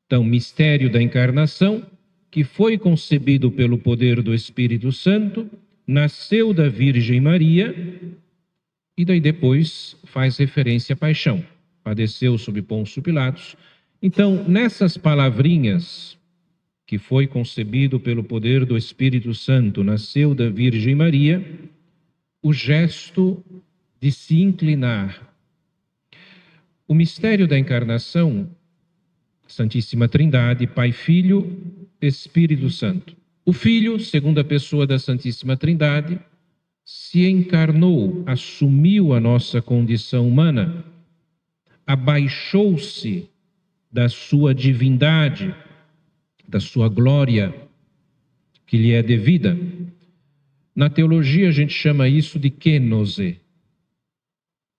A: então, mistério da encarnação, que foi concebido pelo poder do Espírito Santo, nasceu da Virgem Maria, e daí depois faz referência à paixão, padeceu sob Pôncio Pilatos. Então, nessas palavrinhas, que foi concebido pelo poder do Espírito Santo, nasceu da Virgem Maria, o gesto de se inclinar. O mistério da encarnação, Santíssima Trindade, Pai, Filho, Espírito Santo. O Filho, segunda pessoa da Santíssima Trindade, se encarnou, assumiu a nossa condição humana, abaixou-se da sua divindade, da sua glória que lhe é devida. Na teologia a gente chama isso de kênose.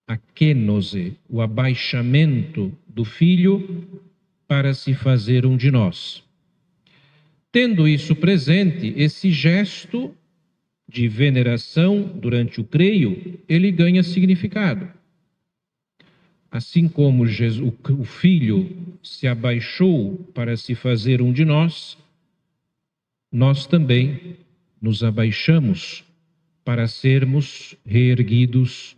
A: A kênose, o abaixamento do Filho para se fazer um de nós. Tendo isso presente, esse gesto de veneração durante o creio, ele ganha significado. Assim como o Filho se abaixou para se fazer um de nós, nós também nos abaixamos para sermos reerguidos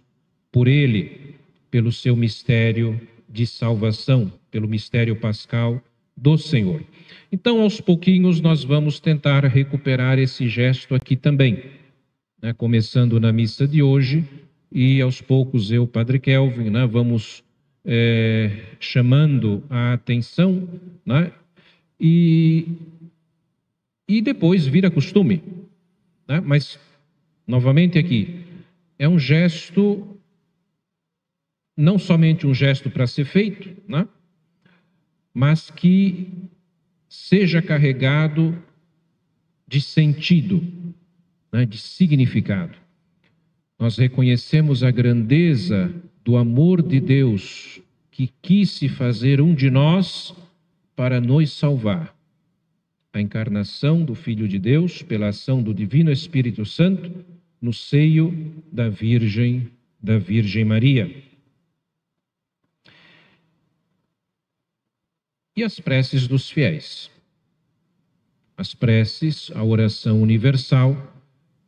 A: por Ele, pelo seu mistério de salvação, pelo mistério pascal do Senhor. Então, aos pouquinhos, nós vamos tentar recuperar esse gesto aqui também, né? Começando na missa de hoje, e aos poucos eu, Padre Kelvin, né, vamos chamando a atenção, né? E depois vira costume, né? Mas, novamente aqui, é um gesto, não somente um gesto para ser feito, né? Mas que seja carregado de sentido, né? De significado. Nós reconhecemos a grandeza do amor de Deus que quis se fazer um de nós para nos salvar. A encarnação do Filho de Deus pela ação do Divino Espírito Santo no seio da Virgem Maria. E as preces dos fiéis. As preces, a oração universal,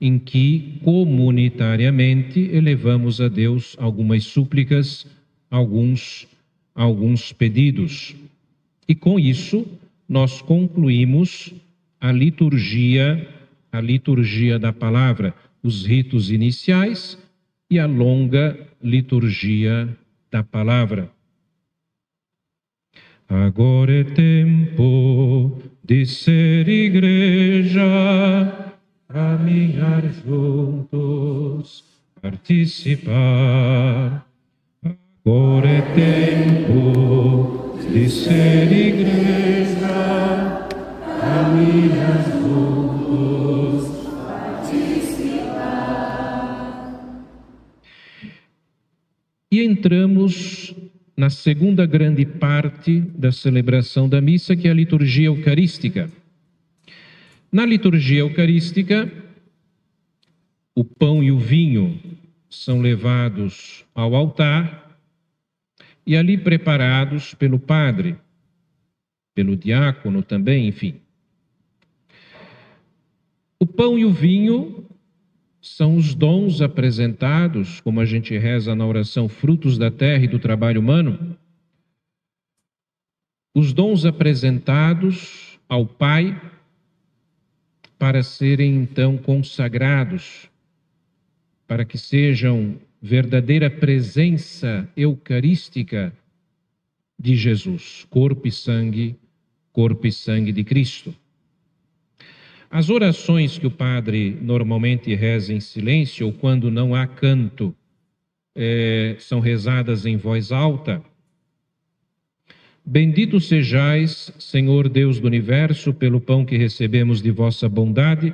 A: em que comunitariamente elevamos a Deus algumas súplicas, alguns pedidos. E com isso nós concluímos a liturgia da palavra, os ritos iniciais e a longa liturgia da palavra. Agora é tempo de ser igreja, caminhar juntos, participar. Agora é tempo de ser igreja, caminhar juntos, participar. E entramos na segunda grande parte da celebração da missa, que é a liturgia eucarística. Na liturgia eucarística, o pão e o vinho são levados ao altar e ali preparados pelo padre, pelo diácono também, enfim. O pão e o vinho são os dons apresentados, como a gente reza na oração, frutos da terra e do trabalho humano, os dons apresentados ao Pai para serem então consagrados, para que sejam verdadeira presença eucarística de Jesus, corpo e sangue de Cristo. As orações que o padre normalmente reza em silêncio, ou quando não há canto, são rezadas em voz alta. Bendito sejais, Senhor Deus do universo, pelo pão que recebemos de vossa bondade,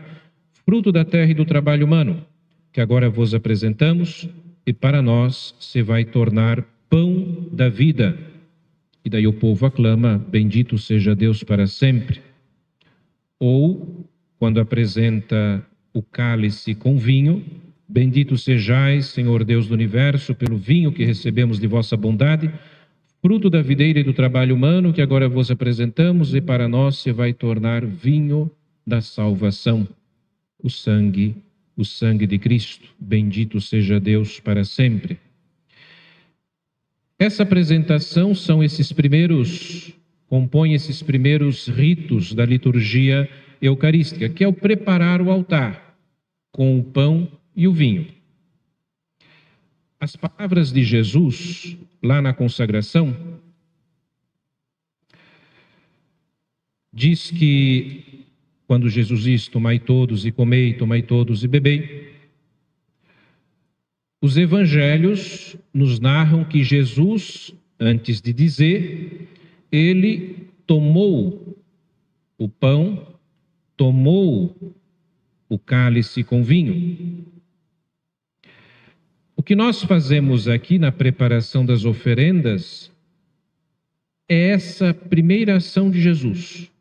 A: fruto da terra e do trabalho humano, que agora vos apresentamos, e para nós se vai tornar pão da vida. E daí o povo aclama, bendito seja Deus para sempre. Ou, quando apresenta o cálice com vinho, bendito sejais, Senhor Deus do universo, pelo vinho que recebemos de vossa bondade, fruto da videira e do trabalho humano, que agora vos apresentamos, e para nós se vai tornar vinho da salvação, o sangue de Cristo. Bendito seja Deus para sempre. Essa apresentação compõe esses primeiros ritos da liturgia eucarística, que é o preparar o altar com o pão e o vinho. As palavras de Jesus, lá na consagração, diz que, quando Jesus diz, tomai todos e comei, tomai todos e bebei, os evangelhos nos narram que Jesus, antes de dizer, ele tomou o pão, tomou o cálice com vinho. O que nós fazemos aqui na preparação das oferendas é essa primeira ação de Jesus,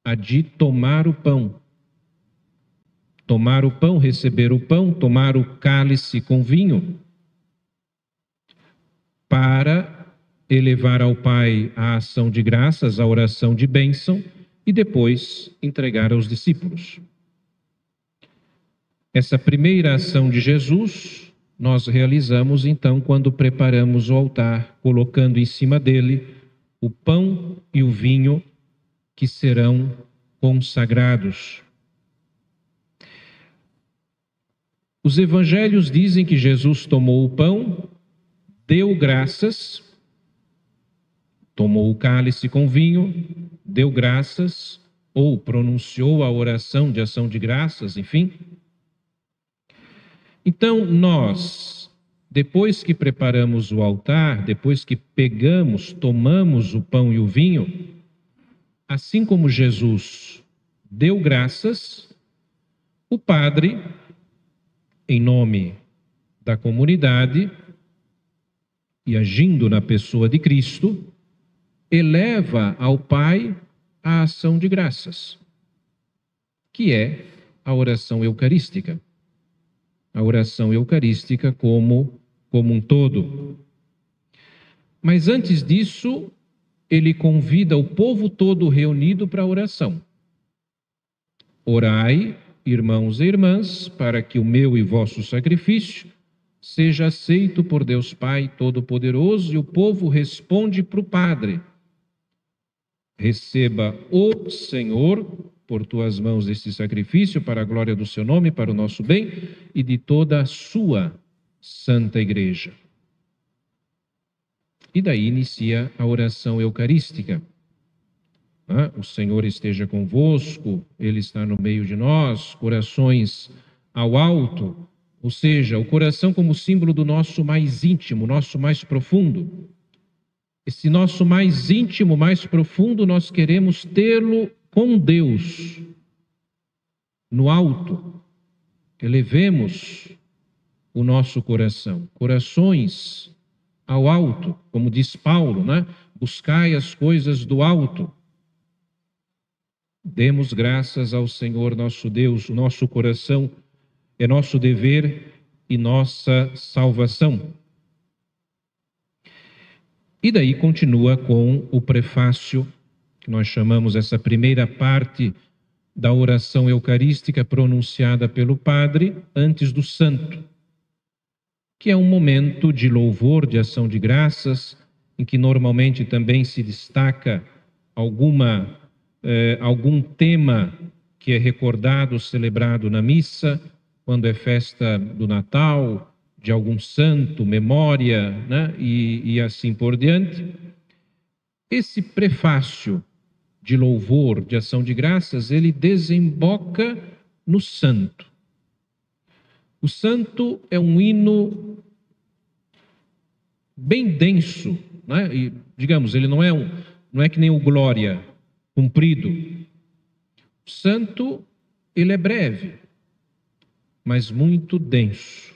A: a de tomar o pão. Tomar o pão, receber o pão, tomar o cálice com vinho, para elevar ao Pai a ação de graças, a oração de bênção, e depois entregar aos discípulos. Essa primeira ação de Jesus, nós realizamos então quando preparamos o altar, colocando em cima dele o pão e o vinho que serão consagrados. Os evangelhos dizem que Jesus tomou o pão, deu graças, tomou o cálice com vinho, deu graças, ou pronunciou a oração de ação de graças, enfim. Então, nós, depois que preparamos o altar, depois que tomamos o pão e o vinho, assim como Jesus deu graças, o padre, em nome da comunidade e agindo na pessoa de Cristo, eleva ao Pai a ação de graças, que é a oração eucarística. A oração eucarística como um todo. Mas antes disso, ele convida o povo todo reunido para a oração. Orai, irmãos e irmãs, para que o meu e vosso sacrifício seja aceito por Deus Pai Todo-Poderoso. E o povo responde para o Padre: receba o Senhor por tuas mãos este sacrifício para a glória do seu nome, para o nosso bem e de toda a sua Santa Igreja. E daí inicia a oração eucarística. O Senhor esteja convosco, Ele está no meio de nós, corações ao alto, ou seja, o coração como símbolo do nosso mais íntimo, nosso mais profundo. Esse nosso mais íntimo, mais profundo, nós queremos tê-lo com Deus, no alto. Elevemos o nosso coração, corações ao alto, como diz Paulo, né? Buscai as coisas do alto. Demos graças ao Senhor nosso Deus, o nosso coração é nosso dever e nossa salvação. E daí continua com o prefácio, que nós chamamos essa primeira parte da oração eucarística pronunciada pelo Padre antes do Santo, que é um momento de louvor, de ação de graças, em que normalmente também se destaca algum tema que é recordado, celebrado na missa, quando é festa do Natal, de algum santo, memória, né? E assim por diante. Esse prefácio de louvor, de ação de graças, ele desemboca no santo. O santo é um hino bem denso, né? E, digamos, ele não é que nem o Glória, comprido. O santo, ele é breve, mas muito denso.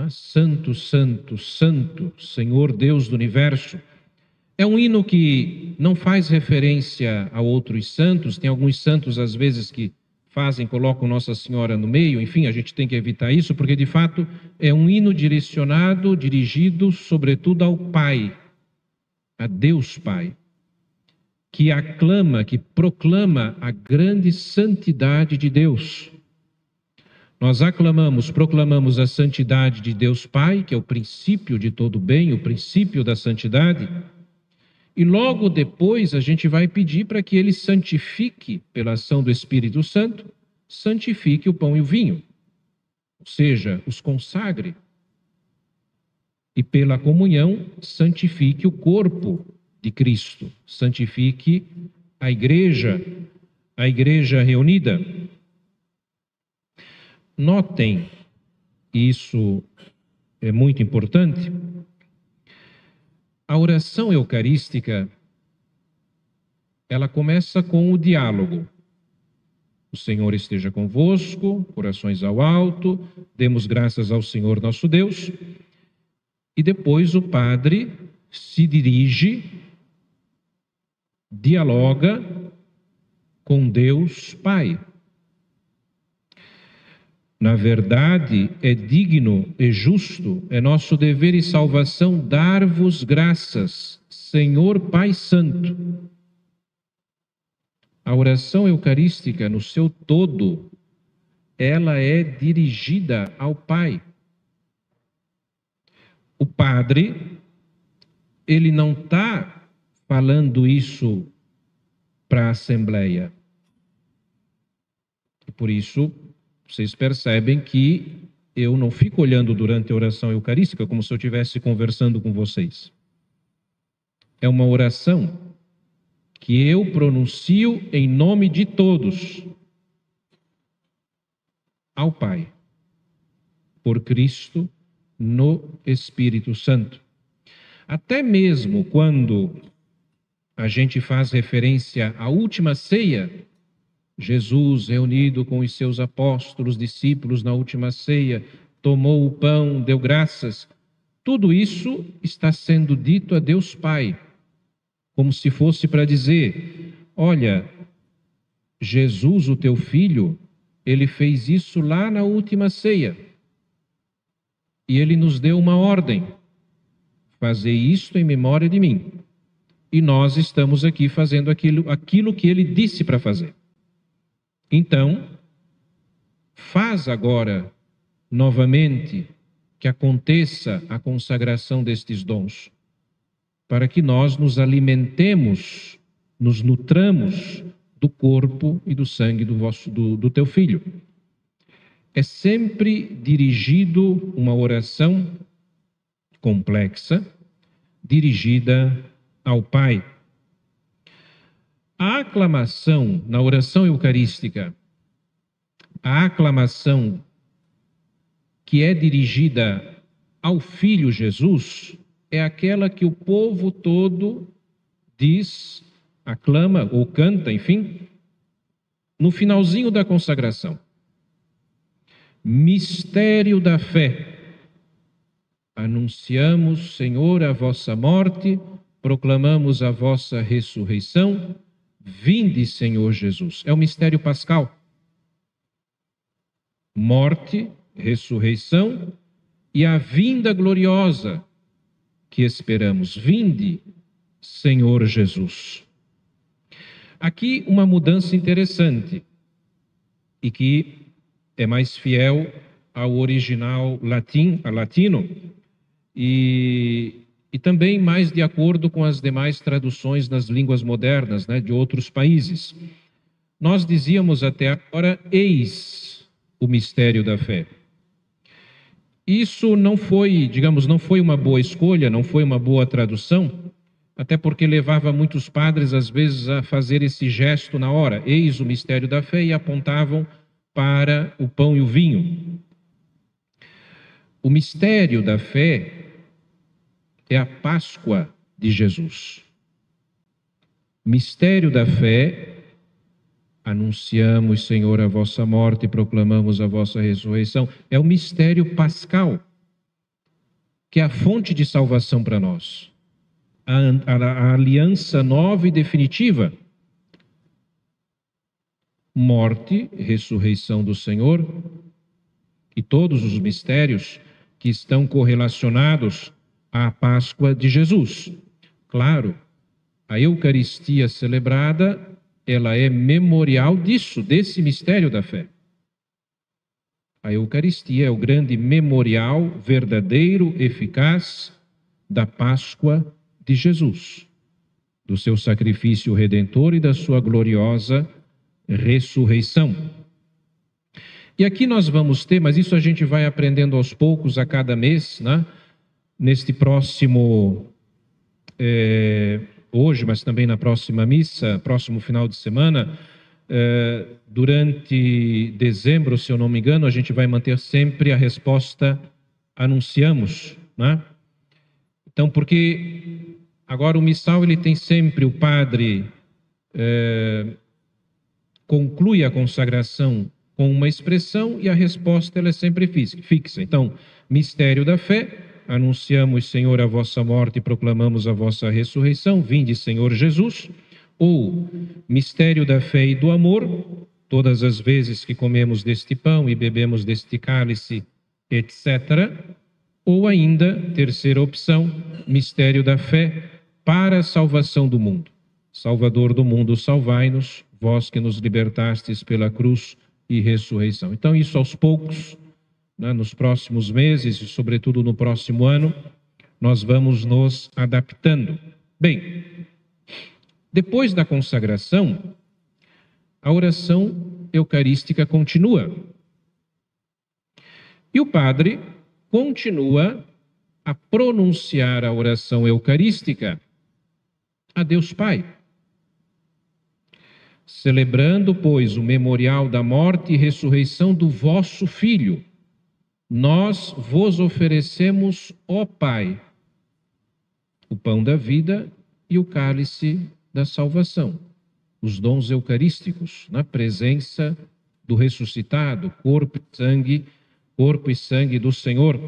A: Santo, santo, santo, Senhor Deus do universo. É um hino que não faz referência a outros santos. Tem alguns santos, às vezes, que colocam Nossa Senhora no meio. Enfim, a gente tem que evitar isso, porque, de fato, é um hino dirigido, sobretudo, ao Pai, a Deus Pai, que aclama, que proclama a grande santidade de Deus. Nós proclamamos a santidade de Deus Pai, que é o princípio de todo bem, o princípio da santidade, e logo depois a gente vai pedir para que Ele santifique, pela ação do Espírito Santo, santifique o pão e o vinho, ou seja, os consagre, e pela comunhão santifique o corpo de Cristo, santifique a igreja reunida. Notem, isso é muito importante, a oração eucarística, ela começa com o diálogo. O Senhor esteja convosco, corações ao alto, demos graças ao Senhor nosso Deus. E depois o Padre se dirige, dialoga com Deus Pai. Na verdade, é digno e justo, é nosso dever e salvação dar-vos graças, Senhor Pai Santo. A oração eucarística, no seu todo, ela é dirigida ao Pai. O Padre, ele não está falando isso para a Assembleia. E por isso, vocês percebem que eu não fico olhando durante a oração eucarística como se eu estivesse conversando com vocês. É uma oração que eu pronuncio em nome de todos ao Pai, por Cristo, no Espírito Santo. Até mesmo quando a gente faz referência à última ceia, Jesus, reunido com os seus apóstolos, discípulos na última ceia, tomou o pão, deu graças. Tudo isso está sendo dito a Deus Pai, como se fosse para dizer: olha, Jesus, o teu filho, ele fez isso lá na última ceia. E ele nos deu uma ordem: fazei isto em memória de mim. E nós estamos aqui fazendo aquilo que ele disse para fazer. Então, faz agora novamente que aconteça a consagração destes dons, para que nós nos alimentemos, nos nutramos do corpo e do sangue do teu Filho. É sempre dirigido uma oração complexa, dirigida ao Pai. A aclamação na oração eucarística, a aclamação que é dirigida ao Filho Jesus, é aquela que o povo todo diz, aclama ou canta, enfim, no finalzinho da consagração. Mistério da fé. Anunciamos, Senhor, a vossa morte, proclamamos a vossa ressurreição. Vinde, Senhor Jesus. É o mistério pascal. Morte, ressurreição e a vinda gloriosa que esperamos. Vinde, Senhor Jesus. Aqui uma mudança interessante e que é mais fiel ao original latino e também mais de acordo com as demais traduções nas línguas modernas, né, de outros países. Nós dizíamos até agora, eis o mistério da fé. Isso não foi, digamos, não foi uma boa escolha, não foi uma boa tradução, até porque levava muitos padres, às vezes, a fazer esse gesto na hora, eis o mistério da fé, e apontavam para o pão e o vinho. O mistério da fé é a Páscoa de Jesus. Mistério da fé, anunciamos, Senhor, a vossa morte e proclamamos a vossa ressurreição. É o mistério pascal, que é a fonte de salvação para nós. A aliança nova e definitiva. Morte, ressurreição do Senhor e todos os mistérios que estão correlacionados à Páscoa de Jesus. Claro, a Eucaristia celebrada, ela é memorial disso, desse mistério da fé. A Eucaristia é o grande memorial verdadeiro, eficaz da Páscoa de Jesus, do seu sacrifício redentor e da sua gloriosa ressurreição. E aqui nós vamos ter, mas isso a gente vai aprendendo aos poucos a cada mês, né? Neste próximo, hoje, mas também na próxima missa, próximo final de semana, durante dezembro, se eu não me engano, a gente vai manter sempre a resposta anunciamos, né? Então, porque agora o missal, ele tem sempre o padre conclui a consagração com uma expressão e a resposta ela é sempre fixa. Então, mistério da fé, anunciamos, Senhor, a vossa morte e proclamamos a vossa ressurreição, vinde, Senhor Jesus. Ou, mistério da fé e do amor, todas as vezes que comemos deste pão e bebemos deste cálice, etc. Ou ainda, terceira opção, mistério da fé para a salvação do mundo. Salvador do mundo, salvai-nos, vós que nos libertastes pela cruz e ressurreição. Então, isso aos poucos, né, nos próximos meses e, sobretudo, no próximo ano, nós vamos nos adaptando. Bem, depois da consagração, a oração eucarística continua. E o padre continua a pronunciar a oração eucarística a Deus Pai. Celebrando, pois, o memorial da morte e ressurreição do vosso Filho, nós vos oferecemos, ó Pai, o pão da vida e o cálice da salvação, os dons eucarísticos, na presença do ressuscitado, corpo e sangue do Senhor.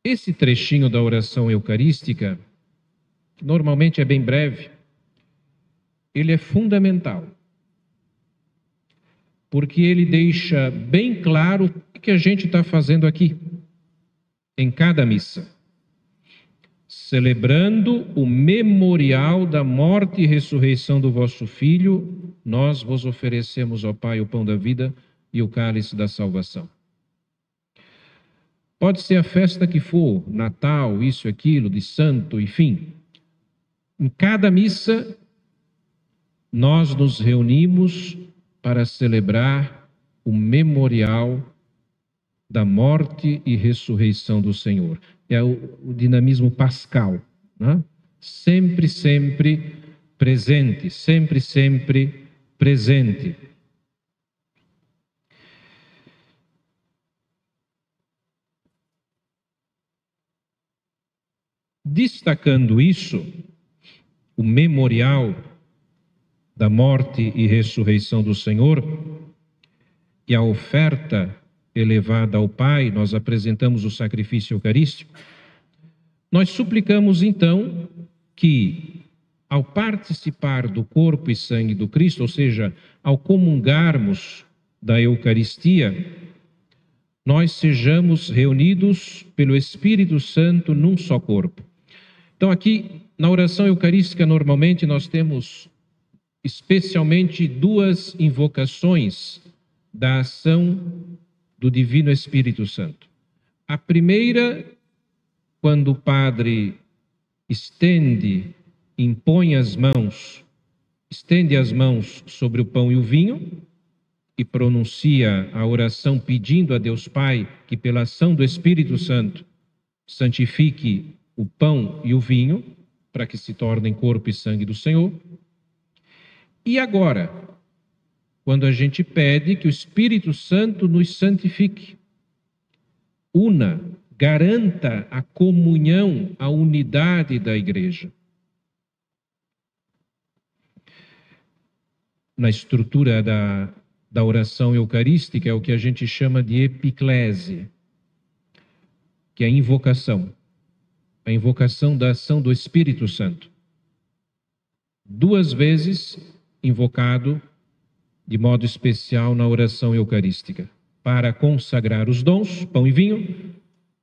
A: Esse trechinho da oração eucarística, que normalmente é bem breve, ele é fundamental, porque ele deixa bem claro o que a gente está fazendo aqui, em cada missa. celebrando o memorial da morte e ressurreição do vosso Filho, nós vos oferecemos, ó Pai, o pão da vida e o cálice da salvação. Pode ser a festa que for, Natal, isso, aquilo, de santo, enfim. Em cada missa, nós nos reunimos para celebrar o memorial da morte e ressurreição do Senhor. É o dinamismo pascal, né? Sempre, sempre presente, sempre, sempre presente. Destacando isso, o memorial da morte e ressurreição do Senhor e a oferta elevada ao Pai, nós apresentamos o sacrifício eucarístico. Nós suplicamos então que, ao participar do corpo e sangue do Cristo, ou seja, ao comungarmos da Eucaristia, nós sejamos reunidos pelo Espírito Santo num só corpo. Então, aqui na oração eucarística, normalmente nós temos especialmente duas invocações da ação do Divino Espírito Santo. A primeira, quando o Padre impõe as mãos, estende as mãos sobre o pão e o vinho e pronuncia a oração pedindo a Deus Pai que, pela ação do Espírito Santo, santifique o pão e o vinho, para que se tornem corpo e sangue do Senhor. E agora, quando a gente pede que o Espírito Santo nos santifique, una, garanta a comunhão, a unidade da Igreja. Na estrutura da oração eucarística é o que a gente chama de epiclese, que é a invocação da ação do Espírito Santo. Duas vezes invocado de modo especial na oração eucarística, para consagrar os dons, pão e vinho,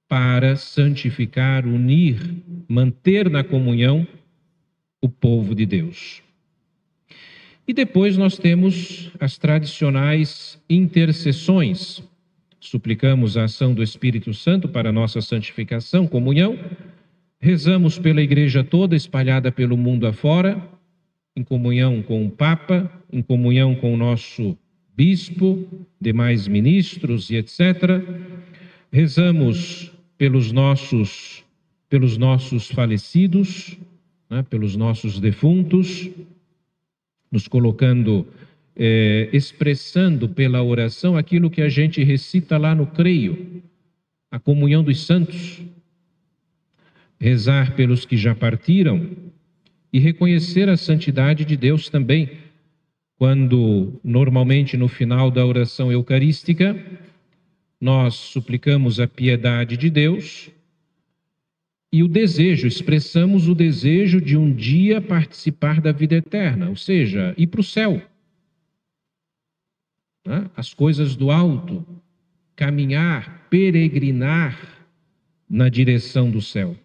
A: para santificar, unir, manter na comunhão o povo de Deus. E depois nós temos as tradicionais intercessões. Suplicamos a ação do Espírito Santo para a nossa santificação, comunhão. Rezamos pela Igreja toda espalhada pelo mundo afora, em comunhão com o Papa, em comunhão com o nosso bispo, demais ministros e etc. Rezamos pelos nossos falecidos, né, pelos nossos defuntos, nos colocando, expressando pela oração aquilo que a gente recita lá no creio, a comunhão dos santos. Rezar pelos que já partiram e reconhecer a santidade de Deus também, quando normalmente no final da oração eucarística nós suplicamos a piedade de Deus e o desejo, expressamos o desejo de um dia participar da vida eterna, ou seja, ir para o céu, né? As coisas do alto, caminhar, peregrinar na direção do céu,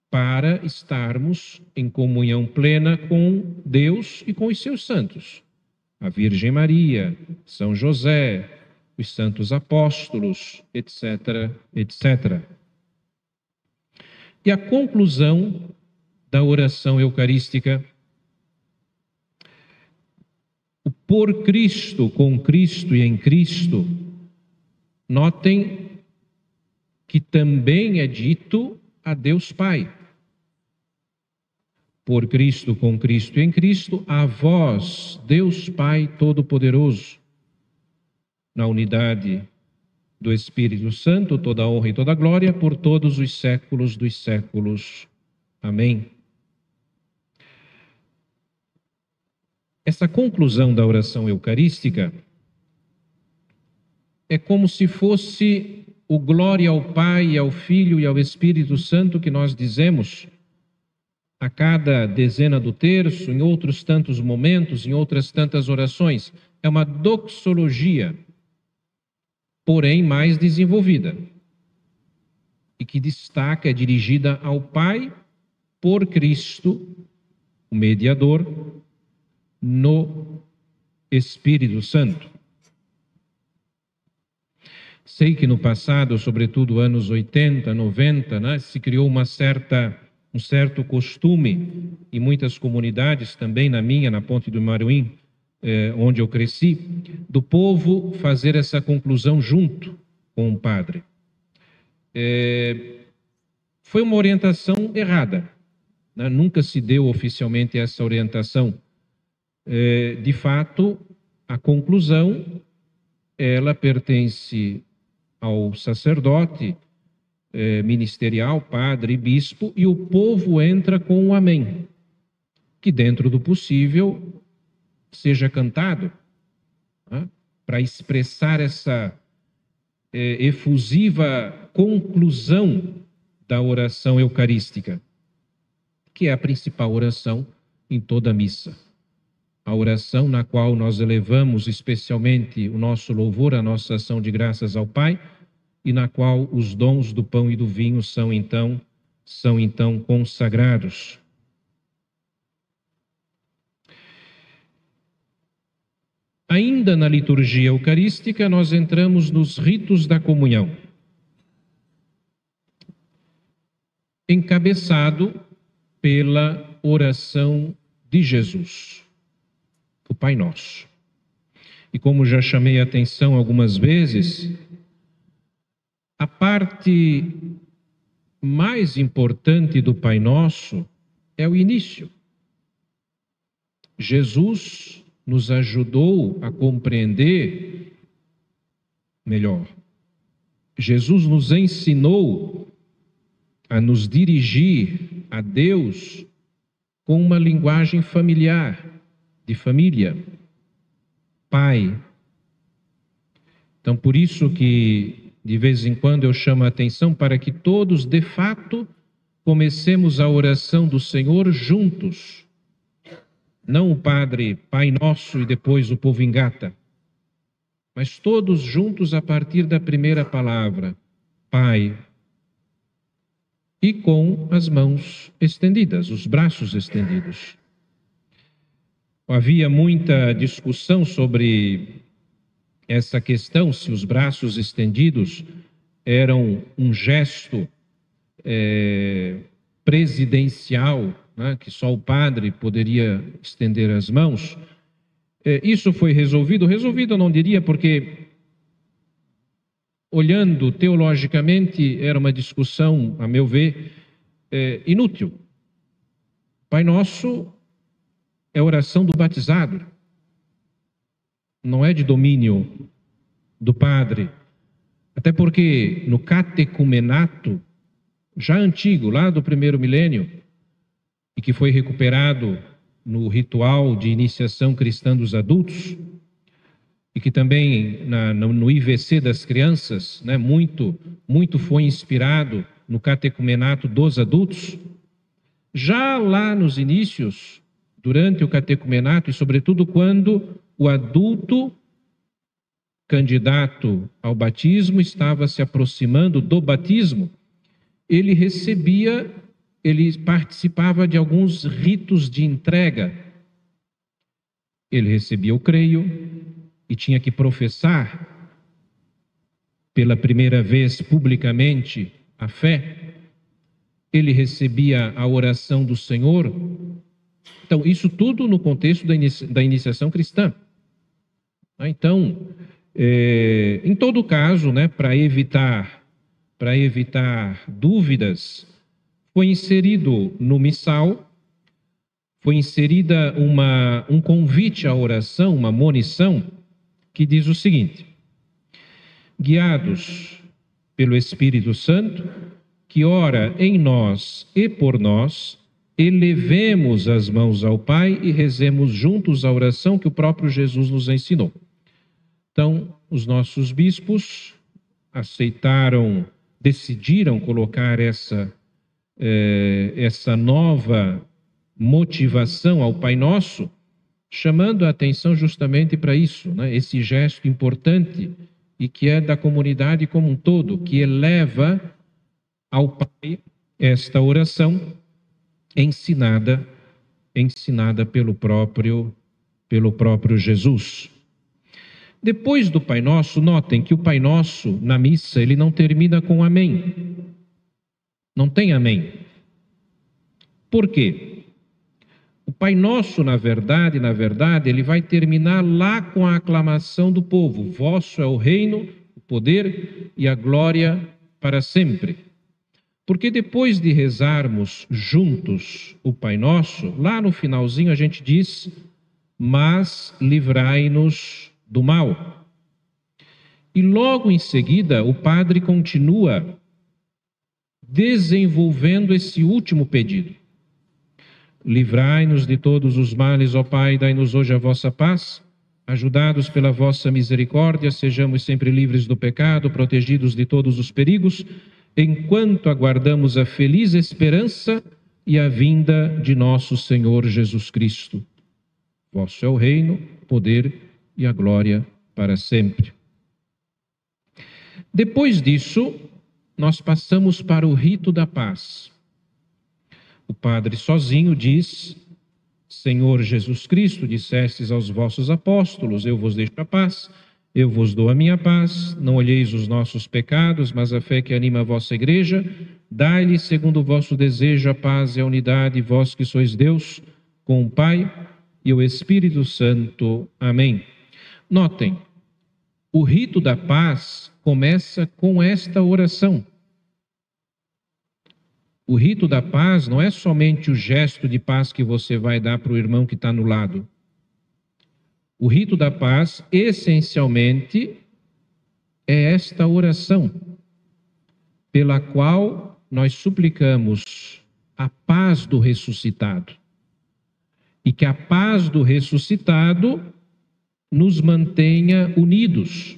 A: para estarmos em comunhão plena com Deus e com os seus santos, a Virgem Maria, São José, os santos apóstolos, etc., etc. E a conclusão da oração eucarística, o por Cristo, com Cristo e em Cristo, notem que também é dito a Deus Pai. Por Cristo, com Cristo e em Cristo, a vós, Deus Pai Todo-Poderoso, na unidade do Espírito Santo, toda a honra e toda a glória, por todos os séculos dos séculos. Amém. Essa conclusão da oração eucarística é como se fosse o glória ao Pai, ao Filho e ao Espírito Santo que nós dizemos a cada dezena do terço, em outros tantos momentos, em outras tantas orações. É uma doxologia, porém mais desenvolvida. e que destaca, é dirigida ao Pai por Cristo, o mediador, no Espírito Santo. Sei que no passado, sobretudo anos 80, 90, né, se criou um certo costume em muitas comunidades, também na minha, na Ponte do Maruim, onde eu cresci, do povo fazer essa conclusão junto com o padre. Foi uma orientação errada, né? Nunca se deu oficialmente essa orientação. De fato, a conclusão, ela pertence ao sacerdote ministerial, padre e bispo, e o povo entra com o amém, que dentro do possível seja cantado, né, para expressar essa efusiva conclusão da oração eucarística, que é a principal oração em toda a missa. A oração na qual nós elevamos especialmente o nosso louvor, a nossa ação de graças ao Pai, e na qual os dons do pão e do vinho são então consagrados. Ainda na liturgia eucarística, nós entramos nos ritos da comunhão, encabeçado pela oração de Jesus, o Pai Nosso. E como já chamei a atenção algumas vezes, a parte mais importante do Pai Nosso é o início. Jesus nos ajudou a compreender melhor. Jesus nos ensinou a nos dirigir a Deus com uma linguagem familiar, de família, Pai. Então, por isso que de vez em quando eu chamo a atenção para que todos, de fato, comecemos a oração do Senhor juntos. Não o Padre, Pai Nosso, e depois o povo engata, mas todos juntos a partir da primeira palavra, Pai. E com as mãos estendidas, os braços estendidos. Havia muita discussão sobre essa questão, se os braços estendidos eram um gesto presidencial, né, que só o padre poderia estender as mãos. Isso foi resolvido eu não diria, porque olhando teologicamente era uma discussão, a meu ver, inútil. Pai Nosso é a oração do batizado, não é de domínio do padre, até porque no catecumenato, já antigo, lá do primeiro milênio, e que foi recuperado no ritual de iniciação cristã dos adultos, e que também no IVC das crianças, né, muito foi inspirado no catecumenato dos adultos. Já lá nos inícios, durante o catecumenato, e sobretudo quando o adulto candidato ao batismo estava se aproximando do batismo, ele participava de alguns ritos de entrega. Ele recebia o creio e tinha que professar pela primeira vez publicamente a fé. Ele recebia a oração do Senhor. Então, isso tudo no contexto da iniciação cristã. Então, em todo caso, né, para evitar dúvidas, foi inserido no missal, foi inserida um convite à oração, uma monição, que diz o seguinte: guiados pelo Espírito Santo, que ora em nós e por nós, elevemos as mãos ao Pai e rezemos juntos a oração que o próprio Jesus nos ensinou. Então, os nossos bispos decidiram colocar essa nova motivação ao Pai Nosso, chamando a atenção justamente para isso, né? Esse gesto importante e que é da comunidade como um todo, que eleva ao Pai esta oração ensinada pelo próprio Jesus. Depois do Pai Nosso, notem que o Pai Nosso na missa, ele não termina com amém. Não tem amém. Por quê? O Pai Nosso, na verdade, ele vai terminar lá com a aclamação do povo: vosso é o reino, o poder e a glória para sempre. Porque depois de rezarmos juntos o Pai Nosso, lá no finalzinho a gente diz: mas livrai-nos do mal. E logo em seguida o padre continua desenvolvendo esse último pedido: livrai-nos de todos os males, ó Pai, dai-nos hoje a vossa paz. Ajudados pela vossa misericórdia, sejamos sempre livres do pecado, protegidos de todos os perigos, enquanto aguardamos a feliz esperança e a vinda de nosso Senhor Jesus Cristo. Vosso é o reino, o poder e a glória para sempre. Depois disso, nós passamos para o rito da paz. O padre sozinho diz: Senhor Jesus Cristo, dissestes aos vossos apóstolos: eu vos deixo a paz, eu vos dou a minha paz, não olheis os nossos pecados, mas a fé que anima a vossa igreja. Dai-lhe, segundo o vosso desejo, a paz e a unidade, vós que sois Deus, com o Pai e o Espírito Santo. Amém. Notem, o rito da paz começa com esta oração. O rito da paz não é somente o gesto de paz que você vai dar para o irmão que está no lado. O rito da paz, essencialmente, é esta oração, pela qual nós suplicamos a paz do ressuscitado. E que a paz do ressuscitado nos mantenha unidos.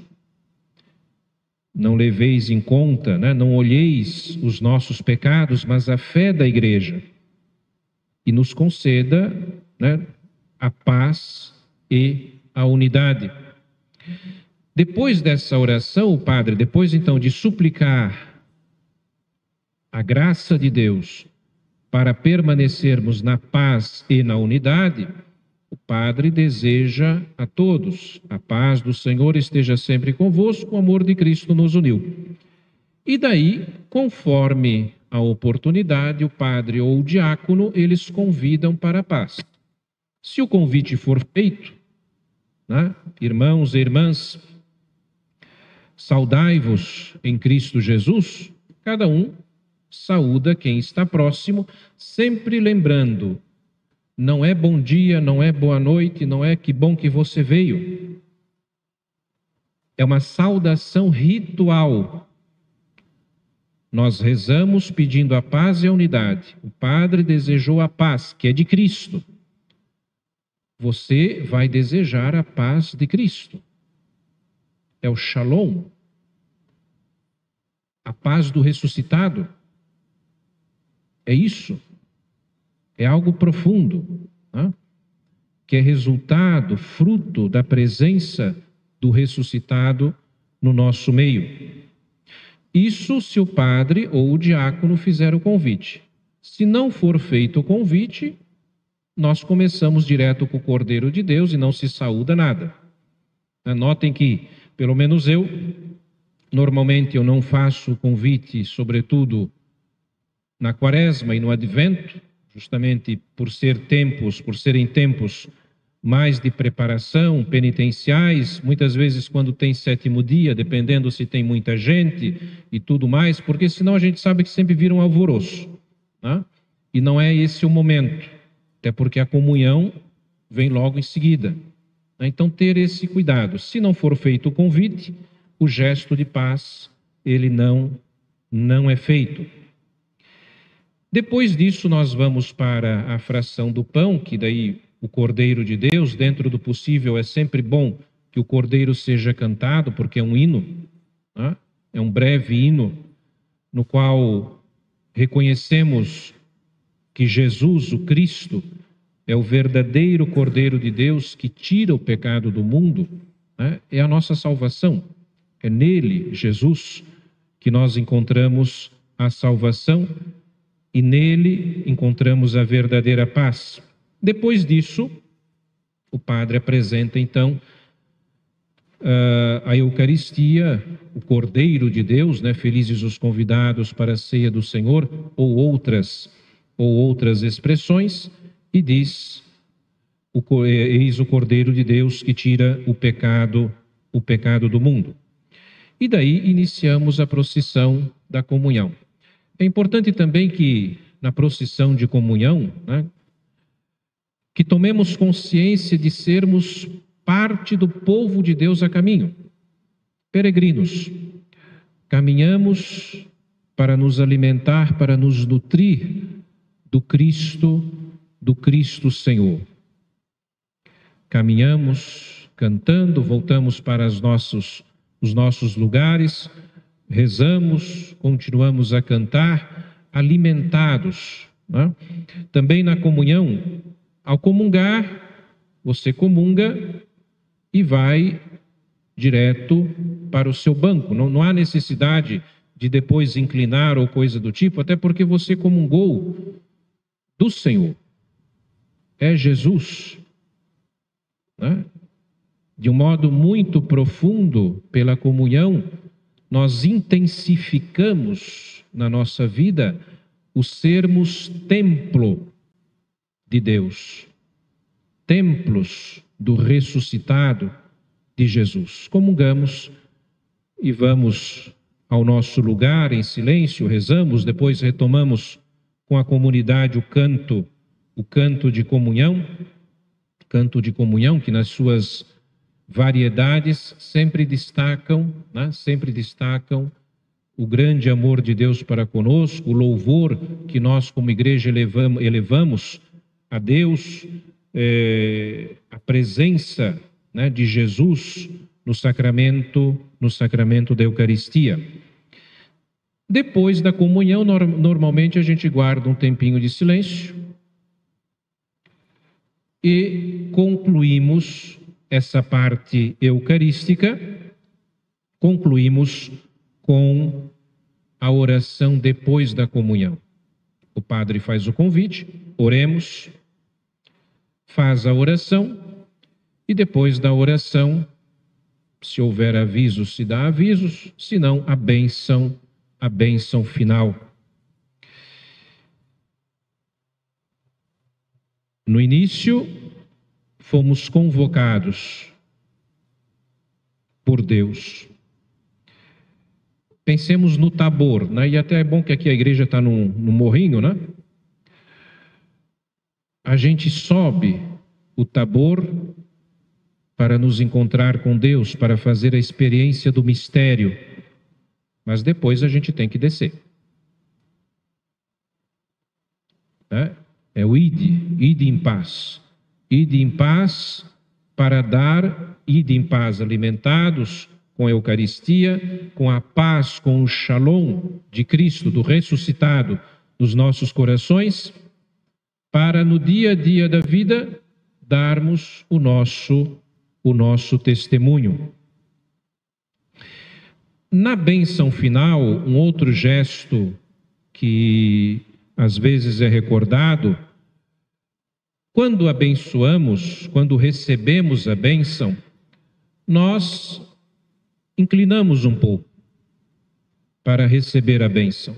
A: Não leveis em conta, não olheis os nossos pecados, mas a fé da igreja. E nos conceda a paz e a unidade. Depois dessa oração, o padre, depois então de suplicar a graça de Deus para permanecermos na paz e na unidade, o padre deseja a todos: a paz do Senhor esteja sempre convosco, o amor de Cristo nos uniu. E daí, conforme a oportunidade, o padre ou o diácono, eles convidam para a paz. Se o convite for feito, irmãos e irmãs, saudai-vos em Cristo Jesus, cada um saúda quem está próximo, sempre lembrando: não é bom dia, não é boa noite, não é que bom que você veio. É uma saudação ritual. Nós rezamos pedindo a paz e a unidade. O padre desejou a paz, que é de Cristo. Você vai desejar a paz de Cristo. É o Shalom. A paz do ressuscitado. É isso. É algo profundo, que é resultado, fruto da presença do ressuscitado no nosso meio. Isso se o padre ou o diácono fizer o convite. Se não for feito o convite, nós começamos direto com o Cordeiro de Deus e não se saúda nada. Notem que, pelo menos eu, normalmente eu não faço o convite, sobretudo na Quaresma e no Advento, justamente por serem tempos mais de preparação, penitenciais, muitas vezes quando tem sétimo dia, dependendo se tem muita gente e tudo mais, porque senão a gente sabe que sempre vira um alvoroço, e não é esse o momento, até porque a comunhão vem logo em seguida. Então ter esse cuidado. Se não for feito o convite, o gesto de paz, ele não é feito. Depois disso, nós vamos para a fração do pão, que daí o Cordeiro de Deus, dentro do possível, é sempre bom que o Cordeiro seja cantado, porque é um hino, é um breve hino, no qual reconhecemos que Jesus, o Cristo, é o verdadeiro Cordeiro de Deus que tira o pecado do mundo, é a nossa salvação. É nele, Jesus, que nós encontramos a salvação e nele encontramos a verdadeira paz. Depois disso, o padre apresenta então a Eucaristia, o Cordeiro de Deus, né? Felizes os convidados para a ceia do Senhor, ou outras expressões, e diz: eis o Cordeiro de Deus que tira o pecado do mundo. E daí iniciamos a procissão da comunhão. É importante também que na procissão de comunhão, né, que tomemos consciência de sermos parte do povo de Deus a caminho, peregrinos. Caminhamos para nos alimentar, para nos nutrir do Cristo Senhor. Caminhamos cantando, voltamos para os nossos lugares, rezamos, continuamos a cantar, alimentados, né? Também na comunhão, ao comungar, você comunga e vai direto para o seu banco. Não há necessidade de depois inclinar ou coisa do tipo, até porque você comungou do Senhor. É Jesus, né? De um modo muito profundo, pela comunhão, nós intensificamos na nossa vida o sermos templo de Deus, templos do ressuscitado de Jesus. Comungamos e vamos ao nosso lugar em silêncio, rezamos, depois retomamos com a comunidade o canto de comunhão, que nas suas variedades sempre destacam, né? Sempre destacam o grande amor de Deus para conosco, o louvor que nós como igreja elevamos a Deus, a presença, né, de Jesus no sacramento da Eucaristia. Depois da comunhão, normalmente a gente guarda um tempinho de silêncio e concluímos essa parte eucarística, concluímos com a oração depois da comunhão. O padre faz o convite, oremos, faz a oração e depois da oração, se houver avisos, se dá avisos, se não, a bênção final. No início, fomos convocados por Deus. Pensemos no Tabor, né? E até é bom que aqui a igreja está no morrinho, né? A gente sobe o Tabor para nos encontrar com Deus, para fazer a experiência do mistério. Mas depois a gente tem que descer. É o ide em paz. Ide em paz para dar, ide em paz alimentados com a Eucaristia, com a paz, com o shalom de Cristo, do ressuscitado nos nossos corações, para no dia a dia da vida darmos o nosso testemunho. Na bênção final, um outro gesto que às vezes é recordado, quando abençoamos, quando recebemos a bênção, nós inclinamos um pouco para receber a bênção.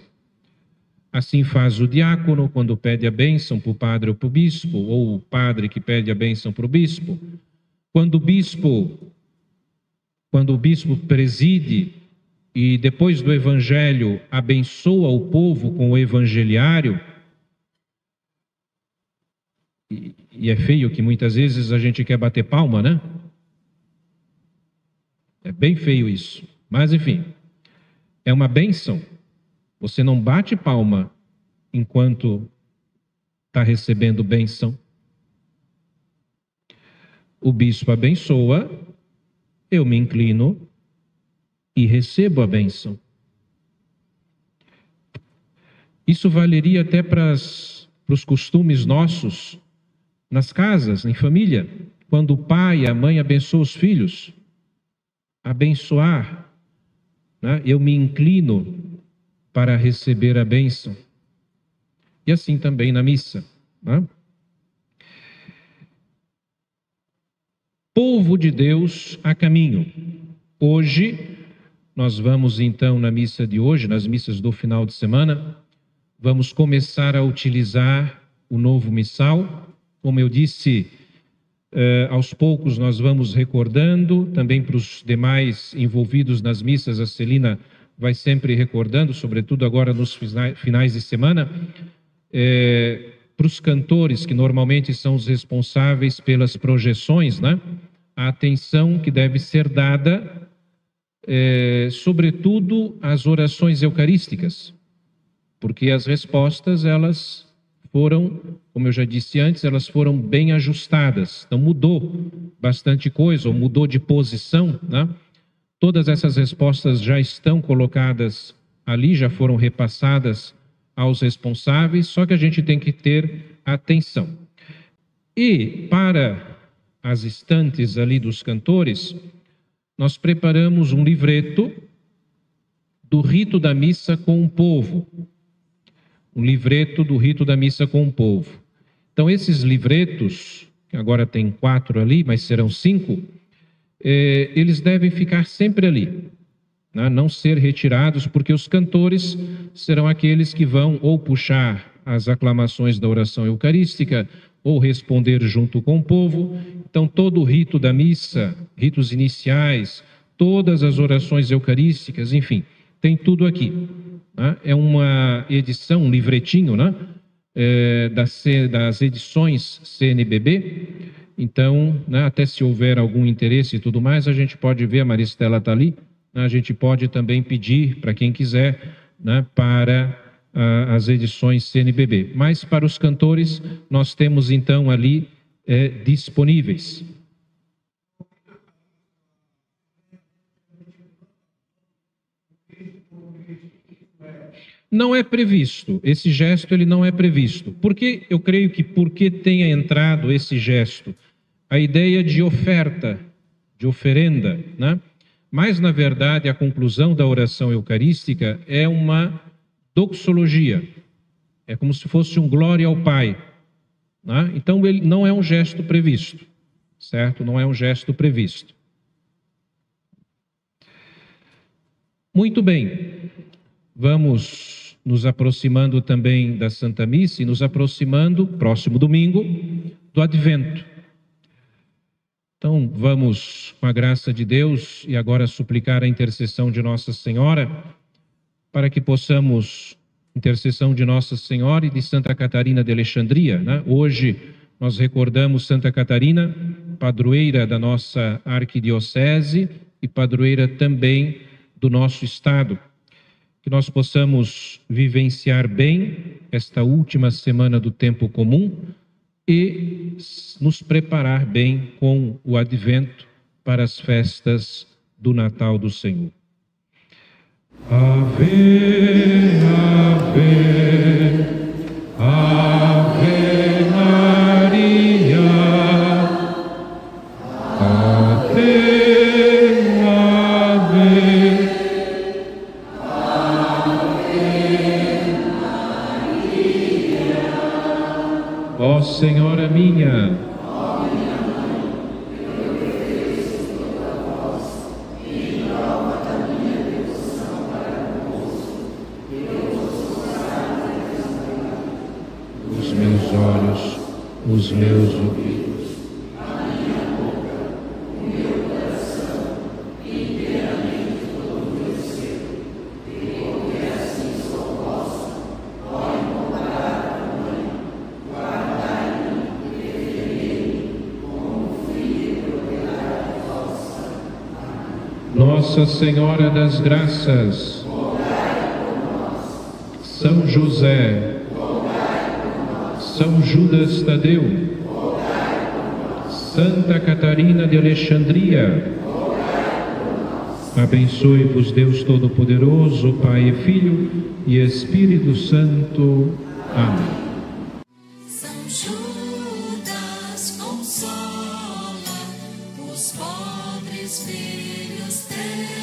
A: Assim faz o diácono quando pede a bênção para o padre ou para o bispo, ou o padre que pede a bênção para o bispo. Quando o bispo preside e depois do evangelho abençoa o povo com o evangeliário, e é feio que muitas vezes a gente quer bater palma, né? É bem feio isso. Mas, enfim, é uma bênção. Você não bate palma enquanto está recebendo bênção. O bispo abençoa, eu me inclino e recebo a bênção. Isso valeria até para os costumes nossos nas casas, em família, quando o pai e a mãe abençoam os filhos. Abençoar, né? Eu me inclino para receber a bênção. E assim também na missa, né? Povo de Deus a caminho. Hoje, nós vamos então na missa de hoje, nas missas do final de semana, vamos começar a utilizar o novo missal. Como eu disse, aos poucos nós vamos recordando, também para os demais envolvidos nas missas, a Celina vai sempre recordando, sobretudo agora nos finais de semana, para os cantores, que normalmente são os responsáveis pelas projeções, né? A atenção que deve ser dada, sobretudo, às orações eucarísticas, porque as respostas, elas foram, como eu já disse antes, elas foram bem ajustadas. Então, mudou bastante coisa, ou mudou de posição, né? Todas essas respostas já estão colocadas ali, já foram repassadas aos responsáveis, só que a gente tem que ter atenção. E para as estantes ali dos cantores, nós preparamos um livreto do rito da missa com o povo. Um livreto do rito da missa com o povo. Então, esses livretos, que agora tem 4 ali, mas serão 5, eles devem ficar sempre ali, né? Não ser retirados, porque os cantores serão aqueles que vão ou puxar as aclamações da oração eucarística, ou responder junto com o povo. Então, todo o rito da missa, ritos iniciais, todas as orações eucarísticas, enfim, tem tudo aqui, né? É uma edição, um livretinho, né? Das edições CNBB. Então, né, até se houver algum interesse e tudo mais, a gente pode ver, a Maristela está ali, né? A gente pode também pedir, para quem quiser, né, para as edições CNBB. Mas para os cantores, nós temos então ali disponíveis. Não é previsto, esse gesto ele não é previsto. Porque eu creio que porque tenha entrado esse gesto, a ideia de oferta, de oferenda, né? Mas na verdade a conclusão da oração eucarística é uma doxologia, é como se fosse um glória ao Pai, né? Então ele não é um gesto previsto, certo? Não é um gesto previsto. Muito bem, vamos nos aproximando também da Santa Missa e nos aproximando, próximo domingo, do Advento. Então, vamos, com a graça de Deus, e agora suplicar a intercessão de Nossa Senhora, para que possamos, intercessão de Nossa Senhora e de Santa Catarina de Alexandria, né? Hoje nós recordamos Santa Catarina, padroeira da nossa arquidiocese e padroeira também do nosso estado. Que nós possamos vivenciar bem esta última semana do tempo comum e nos preparar bem com o Advento para as festas do Natal do Senhor. Ave, ave, ave Maria, ave, ave, ó Senhora minha, os meus olhos, os meus ouvidos, a minha boca, o meu coração, inteiramente todo o meu ser, e porque assim sou vossa, ó incomparável Mãe, guardai-me e defendei-me como filho e propriedade vossa. Amém. Nossa Senhora das Graças, rogai por nós. São José, São Judas Tadeu, Santa Catarina de Alexandria, abençoe-vos Deus Todo-Poderoso, Pai e Filho e Espírito Santo. Amém.
B: São Judas consola os pobres filhos teus.